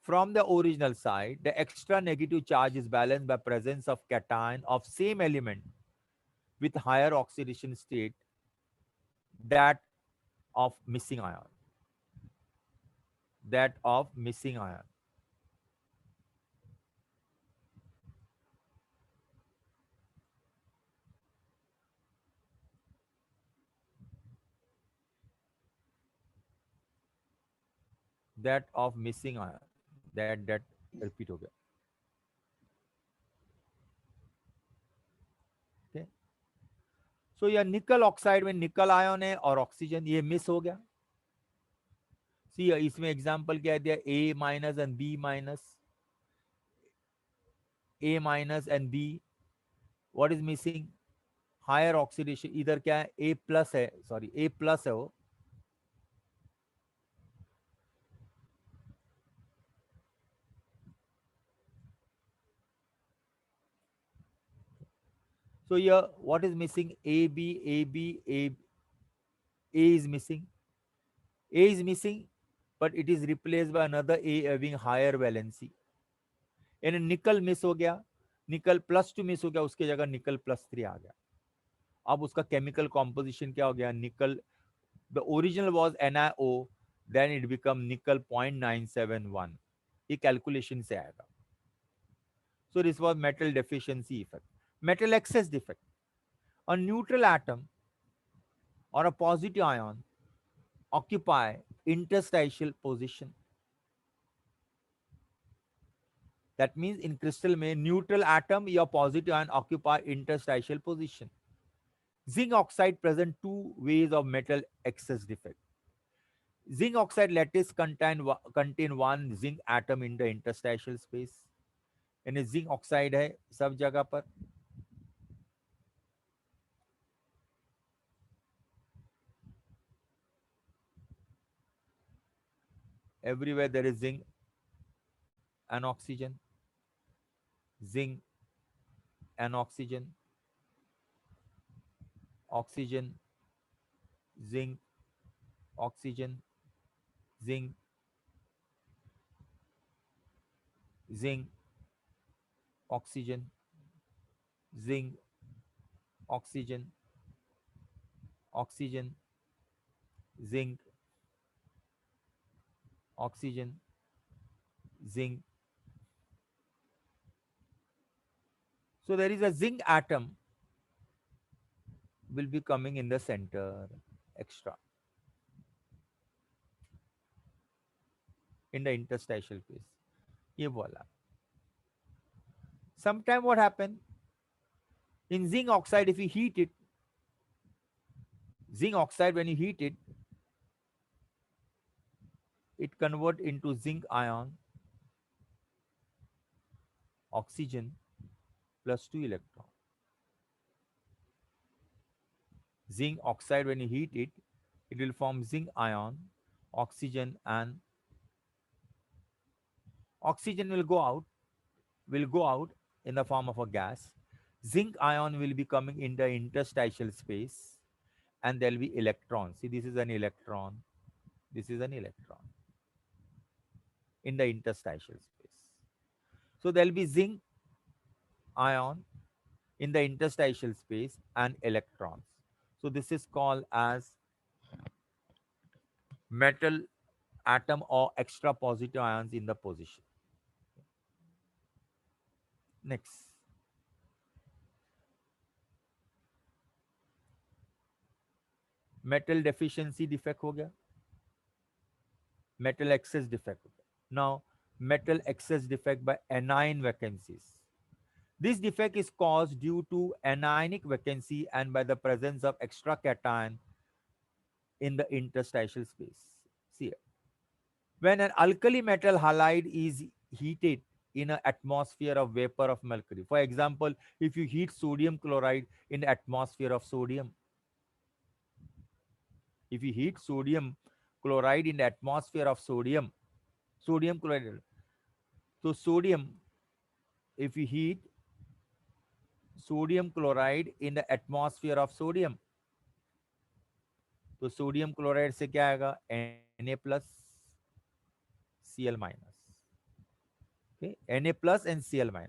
from the original side. The extra negative charge is balanced by presence of cation of same element with higher oxidation state, that of missing ion. That of missing ion. That of missing ion. That repeat हो गया. Okay. So यह निकल oxide में निकल ion है और oxygen ये miss हो गया. सी इसमें एग्जांपल क्या दिया, A minus and B minus, A minus and B. What is missing? Higher oxidation. इधर क्या है, A प्लस है, सॉरी A प्लस है वो. So here, what is missing? A, B, A, B, A. A is missing. A is missing, but it is replaced by another A having higher valency. यानी निकल miss हो गया, निकल +2 miss हो गया, उसके जगह निकल +3 आ गया. अब उसका केमिकल कॉम्पोजिशन क्या हो गया? Nickel, the original was NiO, then it become nickel 0.971. ये कैलकुलेशन से आएगा. So this was metal deficiency effect. Metal excess defect. A neutral atom or a positive ion occupy interstitial position. That means in crystal में neutral atom या positive ion occupy interstitial position. Zinc oxide present two ways of metal excess defect. Zinc oxide lattice contain one zinc atom in the interstitial space. यानी zinc oxide है सब जगह पर. Everywhere there is zinc and oxygen, zinc and oxygen, oxygen, zinc, oxygen, zinc, zinc, oxygen, zinc, oxygen, oxygen, zinc, oxygen, zinc. So there is a zinc atom will be coming in the center extra in the interstitial space. ये बोला. Sometime what happen in zinc oxide, if you heat it, zinc oxide when you heat it, it convert into zinc ion, oxygen +2 electron. Zinc oxide when you heat it, it will form zinc ion, oxygen, and oxygen will go out in the form of a gas. Zinc ion will be coming in the interstitial space, and there will be electrons. See, this is an electron, this is an electron in the interstitial space. So there will be zinc ion in the interstitial space and electrons. So this is called as metal atom or extra positive ions in the position. Next. Metal deficiency defect हो गया, metal excess defect. Now, metal excess defect by anion vacancies. This defect is caused due to anionic vacancy and by the presence of extra cation in the interstitial space. See, when an alkali metal halide is heated in an atmosphere of vapor of mercury, for example, if you heat sodium chloride in the atmosphere of sodium, if you heat sodium chloride in the atmosphere of sodium chloride, so sodium, if you heat sodium chloride in the atmosphere of sodium, तो sodium chloride से क्या आएगा Na+Cl-, Na+and Cl-,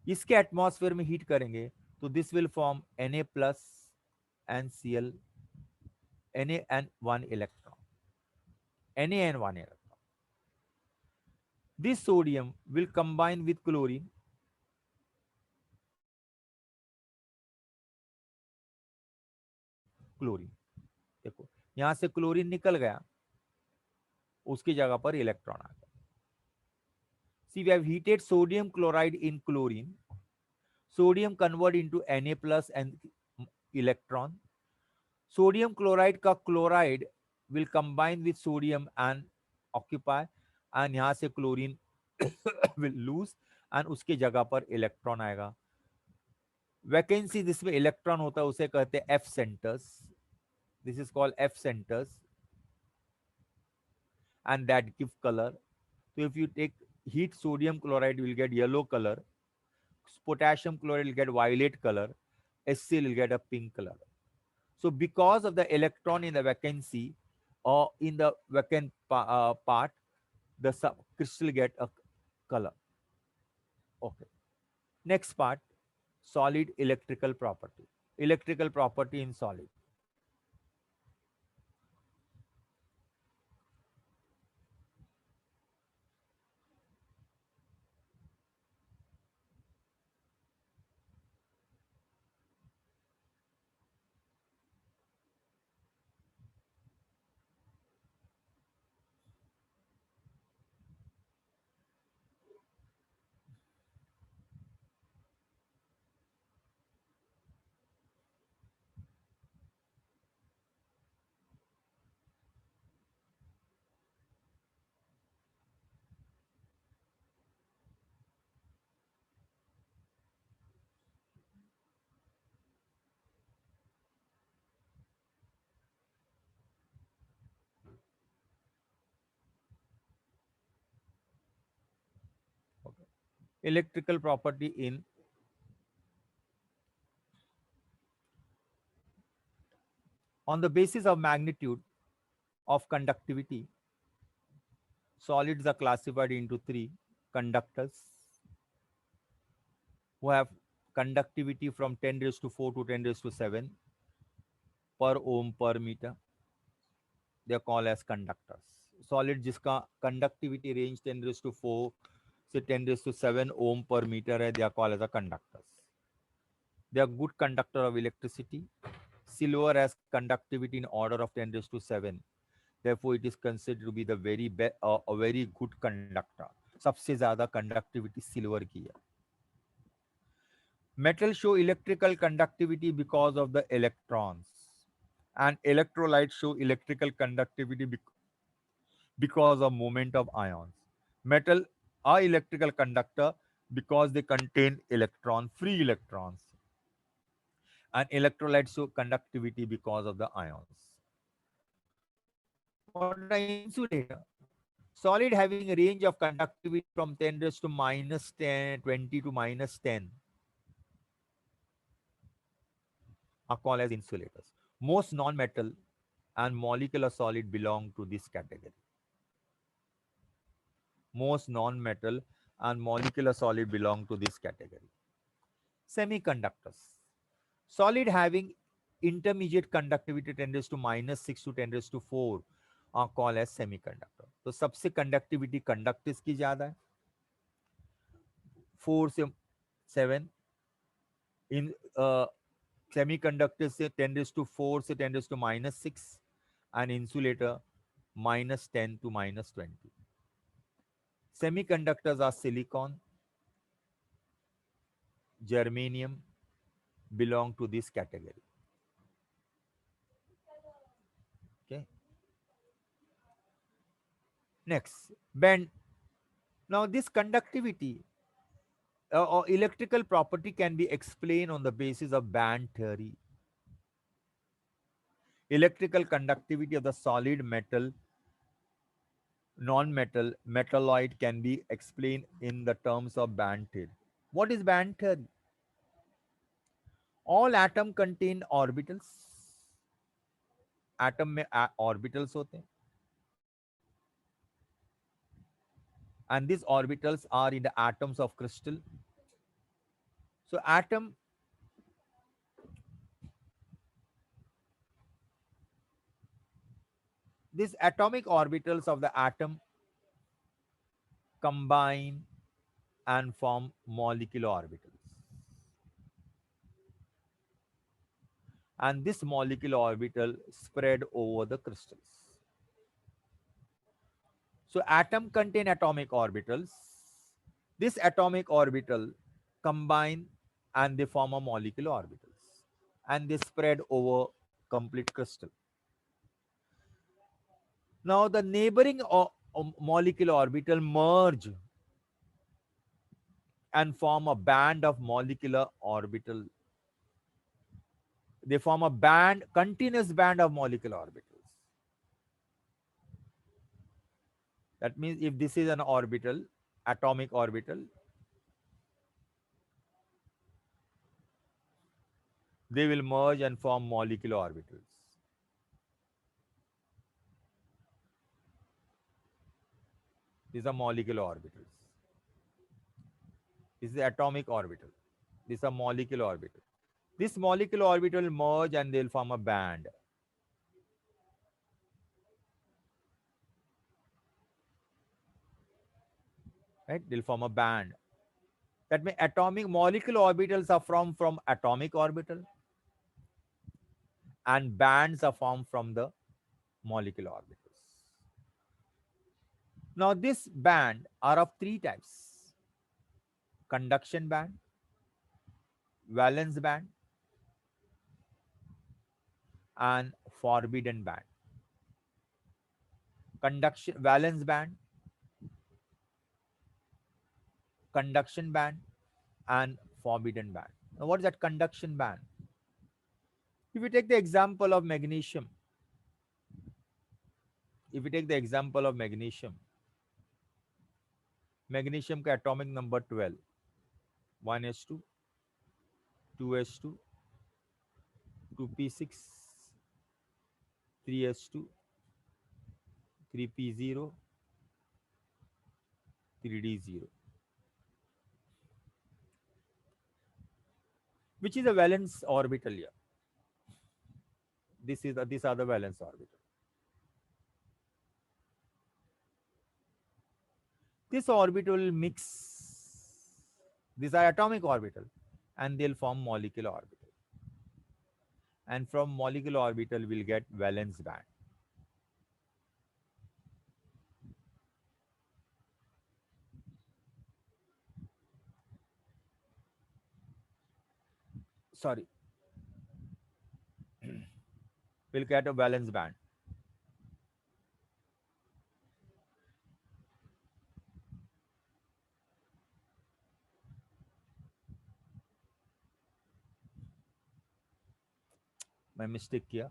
इसके atmosphere में heat करेंगे तो this will form Na+and Cl, Na and 1 electron, Na and 1 electron. This sodium will combine with chlorine, chlorine, देखो यहां से क्लोरीन निकल गया, उसकी जगह पर इलेक्ट्रॉन आ गया. See, we have heated sodium chloride in chlorine. Sodium convert into Na+ and electron. Sodium chloride का chloride will combine with sodium and occupy, and यहाँ से chlorine will lose and उसके जगह पर इलेक्ट्रॉन आएगा. वैकेंसी जिसमें electron होता है उसे कहते हैं F centers. This is called F centers, and that give color. So if you take heat sodium chloride, you will get yellow color. Potassium chloride will get violet color. HCl will get a pink color. So because of the electron in the vacancy or in the vacant part, the crystal get a color. Okay. Next part, solid electrical property. Electrical property in solid. Okay. Electrical property in on the basis of magnitude of conductivity, solids are classified into three: conductors, who have conductivity from 10 raised to 4 to 10 raised to 7 per ohm per meter. They are called as conductors. Solid जिसका conductivity range 10 raised to 4 से 10 raised to 7 ohm per meter है, they are called as a conductors. They are good conductor of electricity. Silver has conductivity in order of 10 raised to 7. Therefore, it is considered to be the a very good conductor. सबसे ज्यादा conductivity silver की है. Metal show electrical conductivity because of the electrons, and electrolytes show electrical conductivity because of movement of ions. Metal are electrical conductor because they contain free electrons, and electrolytes show conductivity because of the ions. What are insulator? Solid having a range of conductivity from 10 raised to minus 10, 20 to minus 10 are called as insulators. Most non-metal and molecular solid belong to this category. Most non-metal and molecular solid belong to this category. Semiconductors. Solid having intermediate conductivity 10 raised to minus 6 to 10 raised to 4 are called as semiconductor. तो सबसे conductivity conductors की ज्यादा है, 4 से 7 in Semiconductor से 10 raised to 4 से 10 raised to -6, and insulator -10 to -20. Semiconductors are silicon, germanium, belong to this category. Okay. Next, band. Now this conductivity or electrical property can be explained on the basis of band theory. Electrical conductivity of the solid metal, non-metal, metalloid can be explained in the terms of band theory. What is band theory? All atom contain orbitals. Atom में orbitals होते हैं, and these orbitals are in the atoms of crystal. So atom, these atomic orbitals of the atom combine and form molecular orbitals, and this molecular orbital spread over the crystals. So atom contain atomic orbitals. This atomic orbital combine and they form a molecular orbitals, and they spread over complete crystal. Now the neighboring molecular orbital merge and form a band of molecular orbital. They form a band, continuous band of molecular orbitals. That means if this is an orbital, atomic orbital, they will merge and form molecular orbitals. These are molecular orbitals. This is the atomic orbital. These are molecular orbital. This molecular orbital merge and they'll form a band. Right? They'll form a band. That means atomic molecular orbitals are from atomic orbital, and bands are formed from the molecular orbitals. Now this band are of three types: conduction band, valence band, and forbidden band. Conduction valence band, conduction band, and forbidden band. Now what is that conduction band? If you take the example of magnesium, if you take the example of magnesium, magnesium का atomic number 12, 1s2, 2s2, 2p6, 3s2, 3p0, 3d0, which is a valence orbital here. These are the valence orbital. This orbital will mix. These are atomic orbital, and they'll form molecular orbital. And from molecular orbital, we'll get valence band. Sorry, we'll get a valence band. My mistake here.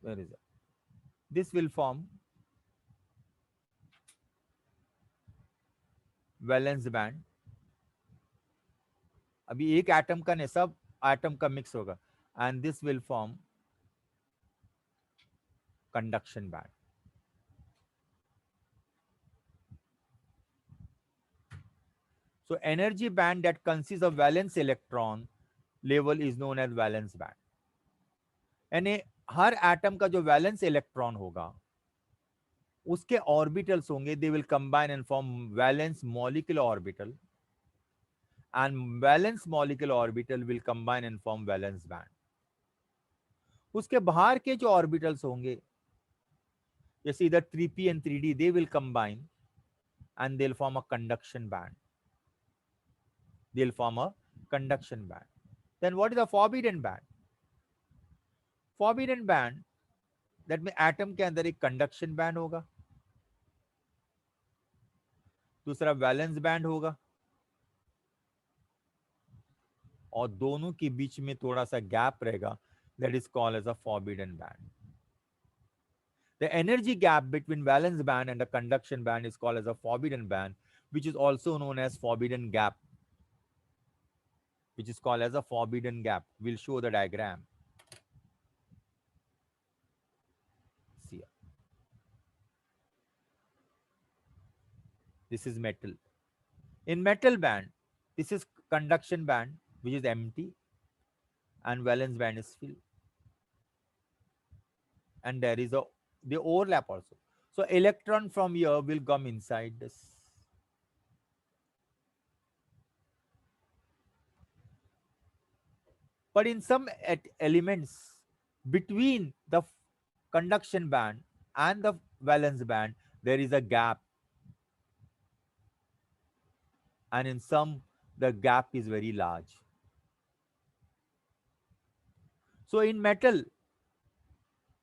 Where is it? This will form valence band. अभी एक atom का नहीं, सब atom का mix होगा, and this will form conduction band. So energy band that consists of valence electron level is known as valence band. यानी हर atom का जो वैलेंस इलेक्ट्रॉन होगा उसके ऑर्बिटल्स होंगे, they will combine and form valence molecular orbital, and valence molecular orbital will combine and form valence band. उसके बाहर के जो ऑर्बिटल्स होंगे जैसे इधर 3p and 3d, they will combine and they'll form a conduction band. They'll form a conduction band. Then what is the forbidden band? Forbidden band, that में atom के अंदर एक कंडक्शन बैंड होगा, दूसरा वैलेंस बैंड होगा, और दोनों के बीच में थोड़ा सा गैप रहेगा, that is called as a forbidden band. The energy gap between valence band and the conduction band is called as a forbidden band, which is also known as forbidden gap, which is called as a forbidden gap. We'll show the diagram. See here. This is metal. In metal band, this is conduction band, which is empty, and valence band is filled. And there is the overlap also. So electron from here will come inside this. But in some elements between the conduction band and the valence band, there is a gap. And in some, the gap is very large. So in metal,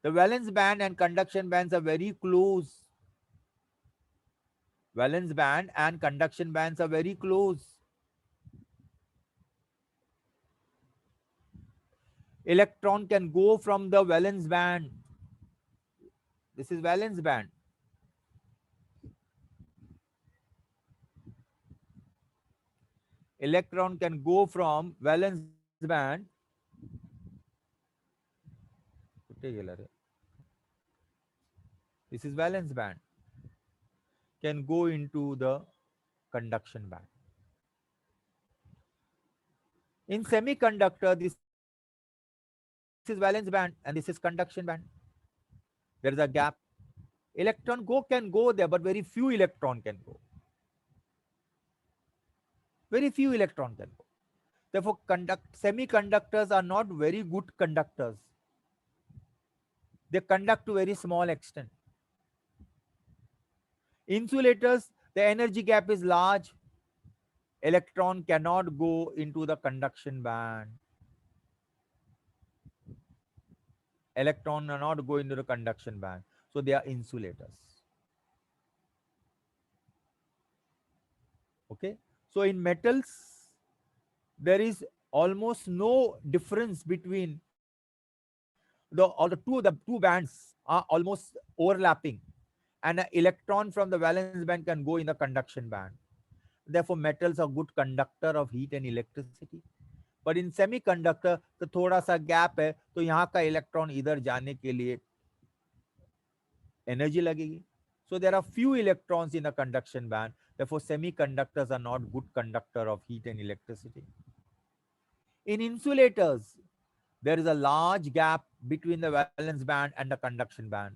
the valence band and conduction bands are very close. Valence band and conduction bands are very close. Electron can go from the valence band. This is valence band. Electron can go from valence band. This is valence band. Can go into the conduction band. In semiconductor, this is valence band and this is conduction band. There is a gap. Electron can go there, but very few electron can go. Very few electron can go. Therefore, semiconductors are not very good conductors. They conduct to very small extent. Insulators, the energy gap is large. Electron cannot go into the conduction band. Electron are not go into the conduction band. So they are insulators. Okay. So in metals, there is almost no difference between the two bands are almost overlapping, and an electron from the valence band can go in the conduction band. Therefore, metals are good conductor of heat and electricity. But in semiconductor, तो थोड़ा सा gap है, तो यहाँ का electron इधर जाने के लिए एनर्जी लगेगी. So there are few electrons in the conduction band. Therefore, semiconductors are not good conductor of heat and electricity. In insulators, there is a large gap between the valence band and the conduction band.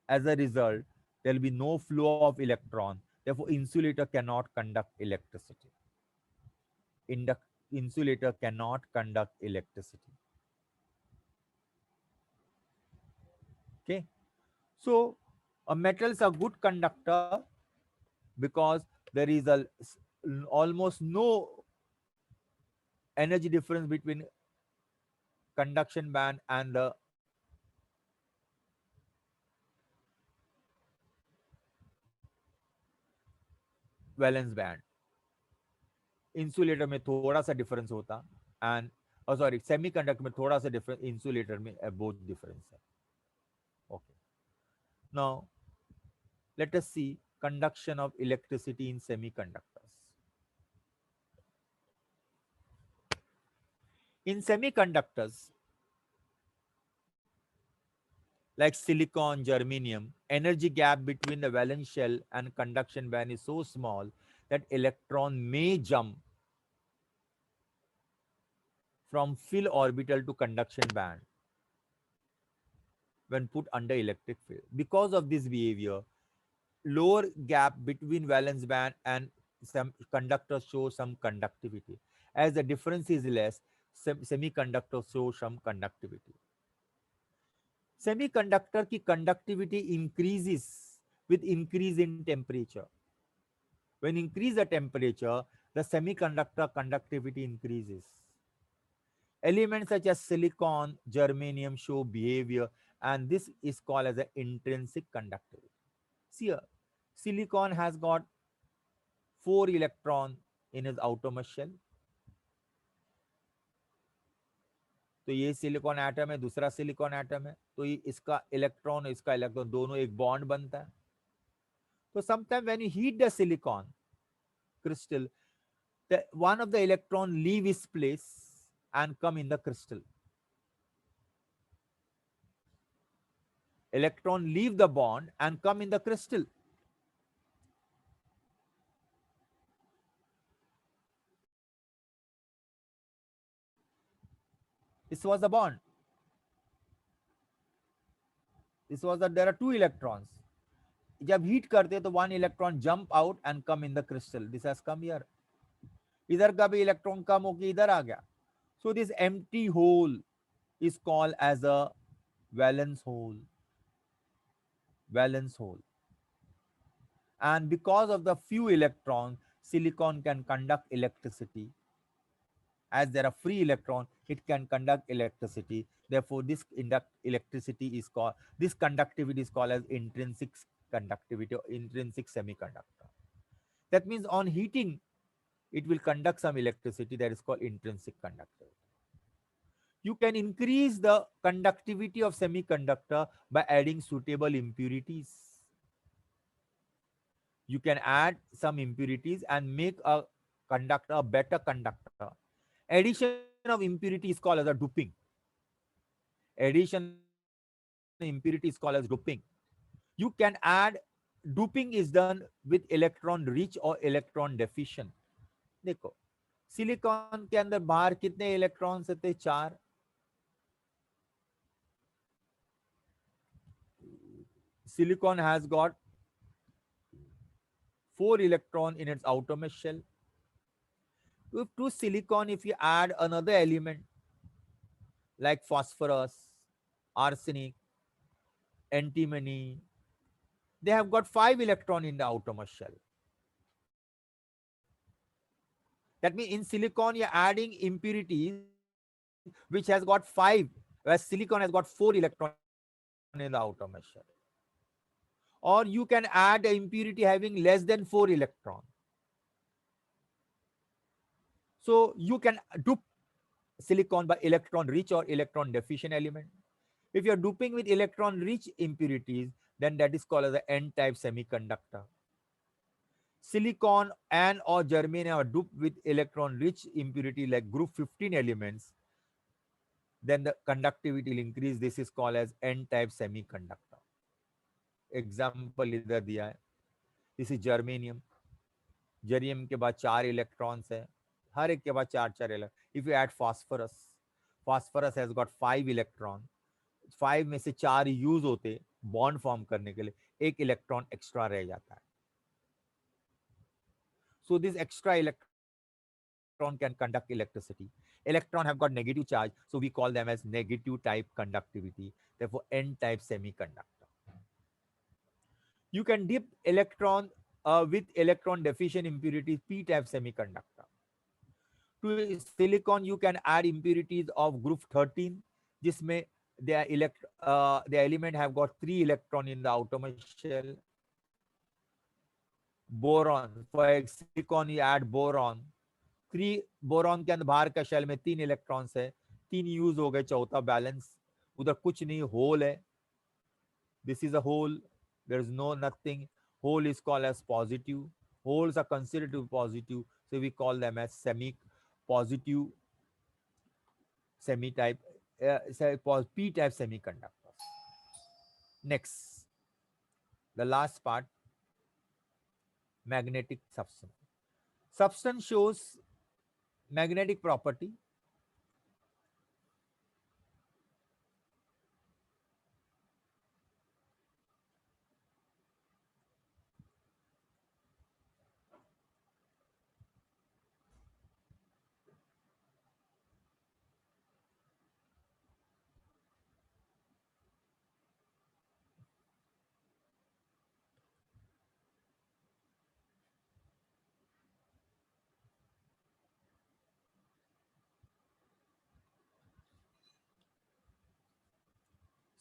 As a result, there will be no flow of electron. Therefore, insulator cannot conduct electricity. Insulator cannot conduct electricity. Okay. So, metals are good conductor because there is almost no energy difference between conduction band and the valence band. Insulator में थोड़ा सा difference होता, and sorry, semiconductor में थोड़ा सा difference, insulator में both difference है. Okay. Now, let us see conduction of electricity in semiconductors. In semiconductors, like silicon, germanium, energy gap between the valence shell and conduction band is so small that electron may jump from fill orbital to conduction band when put under electric field. Because of this behavior, lower gap between valence band and some conductors show some conductivity. As the difference is less, semiconductors show some conductivity. Semiconductor की conductivity increases with increase in temperature. When increase the temperature, the semiconductor conductivity increases. Elements such as silicon, germanium show behavior, and this is called as an intrinsic conductivity. See here, silicon has got 4 electron in its outermost shell. तो ये silicon atom है, दूसरा silicon atom है, तो ये इसका electron दोनों एक बॉन्ड बनता है. तो sometime when you heat the silicon crystal, one of the electron leave its place and come in the crystal. Electron leave the bond and come in the crystal. This was the bond. There are 2 electrons. जब heat करते तो 1 electron jump out and come in the crystal. This has come here. इधर का भी electron कम होकर इधर आ गया. So this empty hole is called as a valence hole. Valence hole. And because of the few electrons, silicon can conduct electricity. As there are free electrons, it can conduct electricity. Therefore, this conductivity is called as intrinsic conductivity or intrinsic semiconductor. That means on heating, it will conduct some electricity. That is called intrinsic conductivity. You can increase the conductivity of semiconductor by adding suitable impurities. You can add some impurities and make a conductor a better conductor. Addition of impurity is called as a doping. Addition of impurity is called as doping. You can add, doping is done with electron rich or electron deficient. देखो silicon के अंदर बाहर कितने electrons थे? 4. Silicon has got 4 electron in its outermost shell. To silicon, if you add another element like phosphorus, arsenic, antimony, they have got 5 electron in the outermost shell. That means in silicon, you're adding impurities which has got 5, whereas silicon has got 4 electron in the outermost shell. Or you can add an impurity having less than 4 electron. So you can dupe silicon by electron rich or electron deficient element. If you're duping with electron rich impurities, then that is called as the N-type semiconductor. Silicon and or germanium are duped with electron rich impurity like group 15 elements, then the conductivity will increase. This is called as N-type semiconductor. Example इधर दिया है. This is germanium. Germanium के बाद 4 electrons है. हर एक के बाद 4 electrons. If you add phosphorus, phosphorus has got 5 electrons. 5 में से 4 यूज होते बॉन्ड फॉर्म करने के लिए, 1 इलेक्ट्रॉन एक्स्ट्रा रह जाता है. So this extra electron can conduct electricity. Electron have got negative charge, so we call them as negative type conductivity. Therefore, N-type semiconductor. You can dip electron with electron deficient impurities, P-type semiconductor. To silicon, you can add impurities of group 13, जिसमें the element have got 3 electron in the outermost shell. Boron, for silicon you add boron. 3 boron के अंदर बाहर का shell में 3 electrons है, 3 use हो गए, चौथा बैलेंस. उधर कुछ नहीं, होल है. This is a hole. There is no nothing. Hole is called as positive. Holes are considered to be positive, so we call them as positive semi-type, P-type semiconductors. Next, the last part, magnetic substance. Substance shows magnetic property.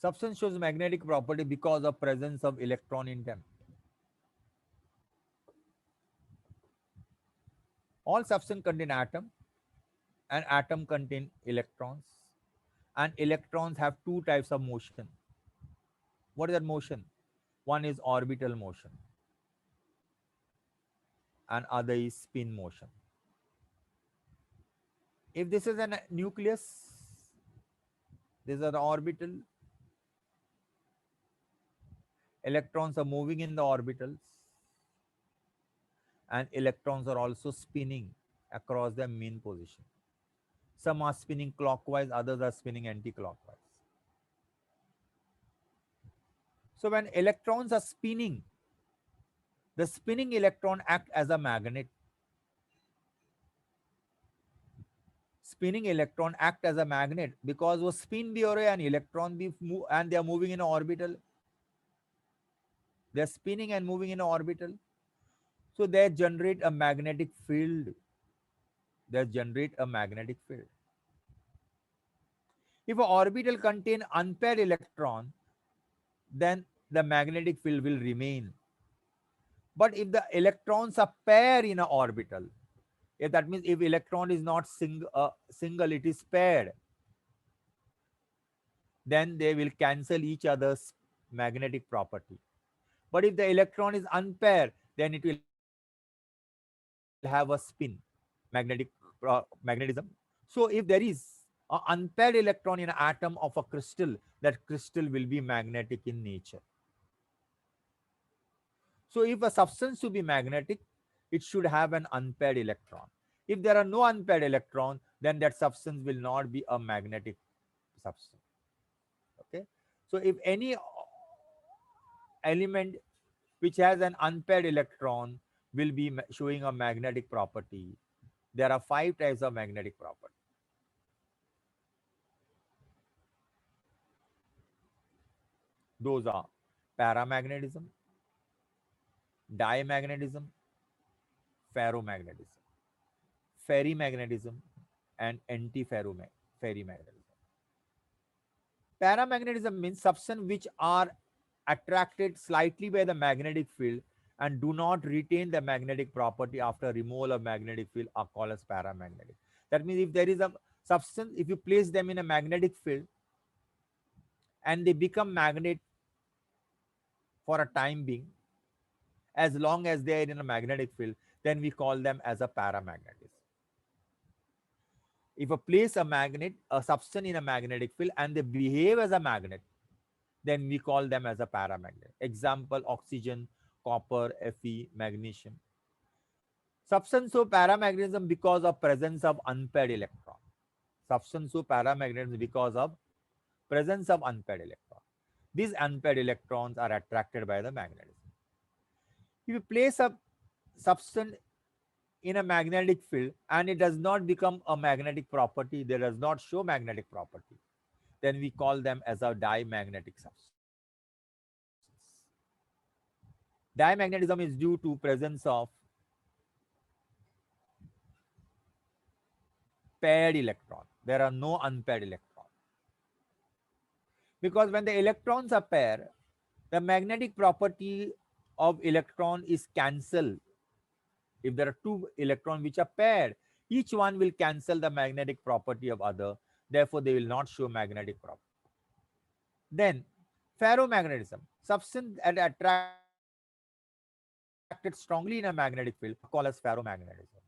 Substance shows magnetic property because of presence of electron in them. All substance contain atom, and atom contain electrons, and electrons have two types of motion. What is that motion? One is orbital motion and other is spin motion. If this is a nucleus, these are the orbital. Electrons are moving in the orbitals, and electrons are also spinning across their mean position. Some are spinning clockwise, others are spinning anti-clockwise. So when electrons are spinning, the spinning electron act as a magnet. Spinning electron act as a magnet because वो spin भी हो रहे हैं and electron भी move, and they are moving in an orbital. They are spinning and moving in an orbital. So they generate a magnetic field. They generate a magnetic field. If an orbital contain unpaired electron, then the magnetic field will remain. But if the electrons are pair in an orbital, if that means if electron is not single, it is paired, then they will cancel each other's magnetic property. But if the electron is unpaired, then it will have a spin, magnetism. So if there is an unpaired electron in an atom of a crystal, that crystal will be magnetic in nature. So if a substance to be magnetic, it should have an unpaired electron. If there are no unpaired electron, then that substance will not be a magnetic substance. Okay. So if any element which has an unpaired electron will be showing a magnetic property. There are 5 types of magnetic property. Those are paramagnetism, diamagnetism, ferromagnetism, ferrimagnetism, and antiferromagnetism. Paramagnetism means substances which are attracted slightly by the magnetic field and do not retain the magnetic property after removal of magnetic field are called as paramagnetic. That means if there is a substance, if you place them in a magnetic field and they become magnet for a time being, as long as they are in a magnetic field, then we call them as a paramagnetism. If you place a substance in a magnetic field and they behave as a magnet, then we call them as a paramagnet. Example, oxygen, copper, Fe, magnesium. Substance show paramagnetism because of presence of unpaired electron. Substance show paramagnetism because of presence of unpaired electron. These unpaired electrons are attracted by the magnetism. If you place a substance in a magnetic field and it does not become a magnetic property, they does not show magnetic property, then we call them as a diamagnetic substance. Diamagnetism is due to presence of paired electron. There are no unpaired electrons. Because when the electrons are paired, the magnetic property of electron is cancelled. If there are 2 electrons which are paired, each one will cancel the magnetic property of other. Therefore, they will not show magnetic property. Then, ferromagnetism. Substance that attracted strongly in a magnetic field are called as ferromagnetism.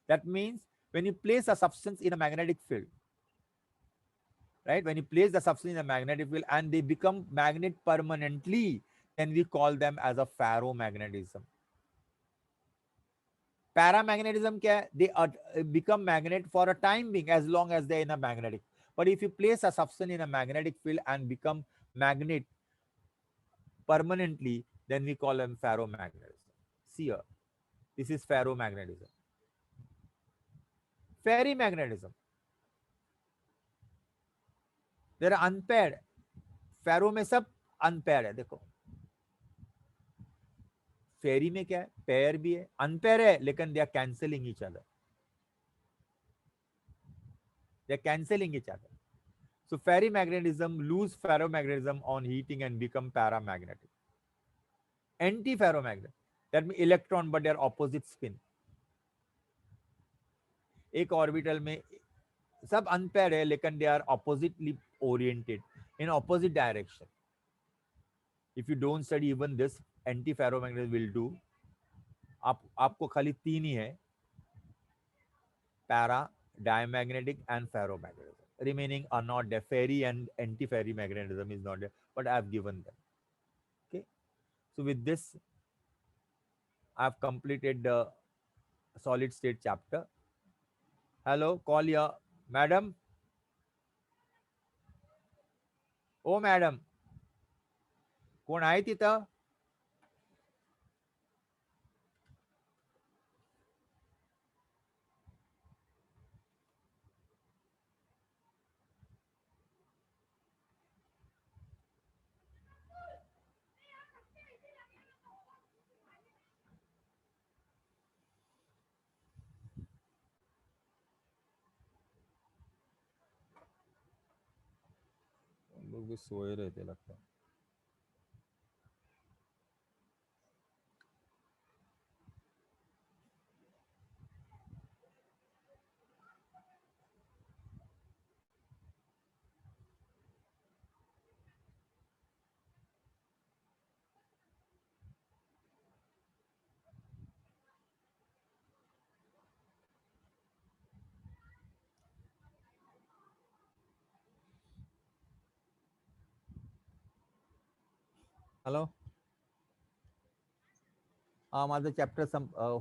That means when you place a substance in a magnetic field, right? When you place the substance in a magnetic field and they become magnet permanently, then we call them as a ferromagnetism. Paramagnetism क्या है? They become magnet for a time being as long as they're in a magnetic. But if you place a substance in a magnetic field and become magnet permanently, then we call them ferromagnetism. See here, this is ferromagnetism. Ferrimagnetism, they are unpaired. फेरो में सब unpair है. देखो फेरी में क्या है? Pair भी है, unpair है, लेकिन they are cancelling each other. They are cancelling each other. So ferrimagnetism lose ferromagnetism on heating and become paramagnetic. Antiferromagnet, that means electron but they are opposite spin. एक ऑर्बिटल में सब unpair है, लेकिन they are oppositely oriented in opposite direction. If you don't study even this, antiferromagnetism will do. आपको खाली तीन ही है, para, diamagnetic and ferromagnetism. Remaining are not there. Ferry and anti-ferry magnetism is not there, but I have given them. Okay. So with this, I have completed the solid state chapter. Hello, call your madam. Oh madam, कोण आहे तिथं? लोग भी सोए रहते लगता है. Hello. हाँ माझं चॅप्टर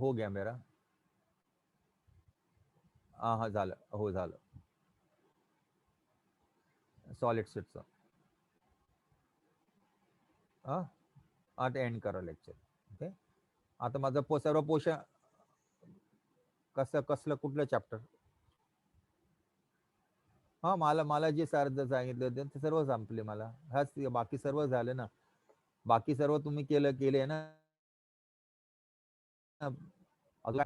हो गया मेरा. हाँ झालं, हो झालं. सॉलिड स्टेटचं. हा, आता एंड करा लेक्चर. ओके. आता माझं सर्व पोषण कसलं कुठलं चॅप्टर? हा, मला जे सर सांगितलं होतं ते सर्व संपले. मला हाच बाकी सर्व झालं ना. बाकी सर्व तुम्ही केले ना. अजून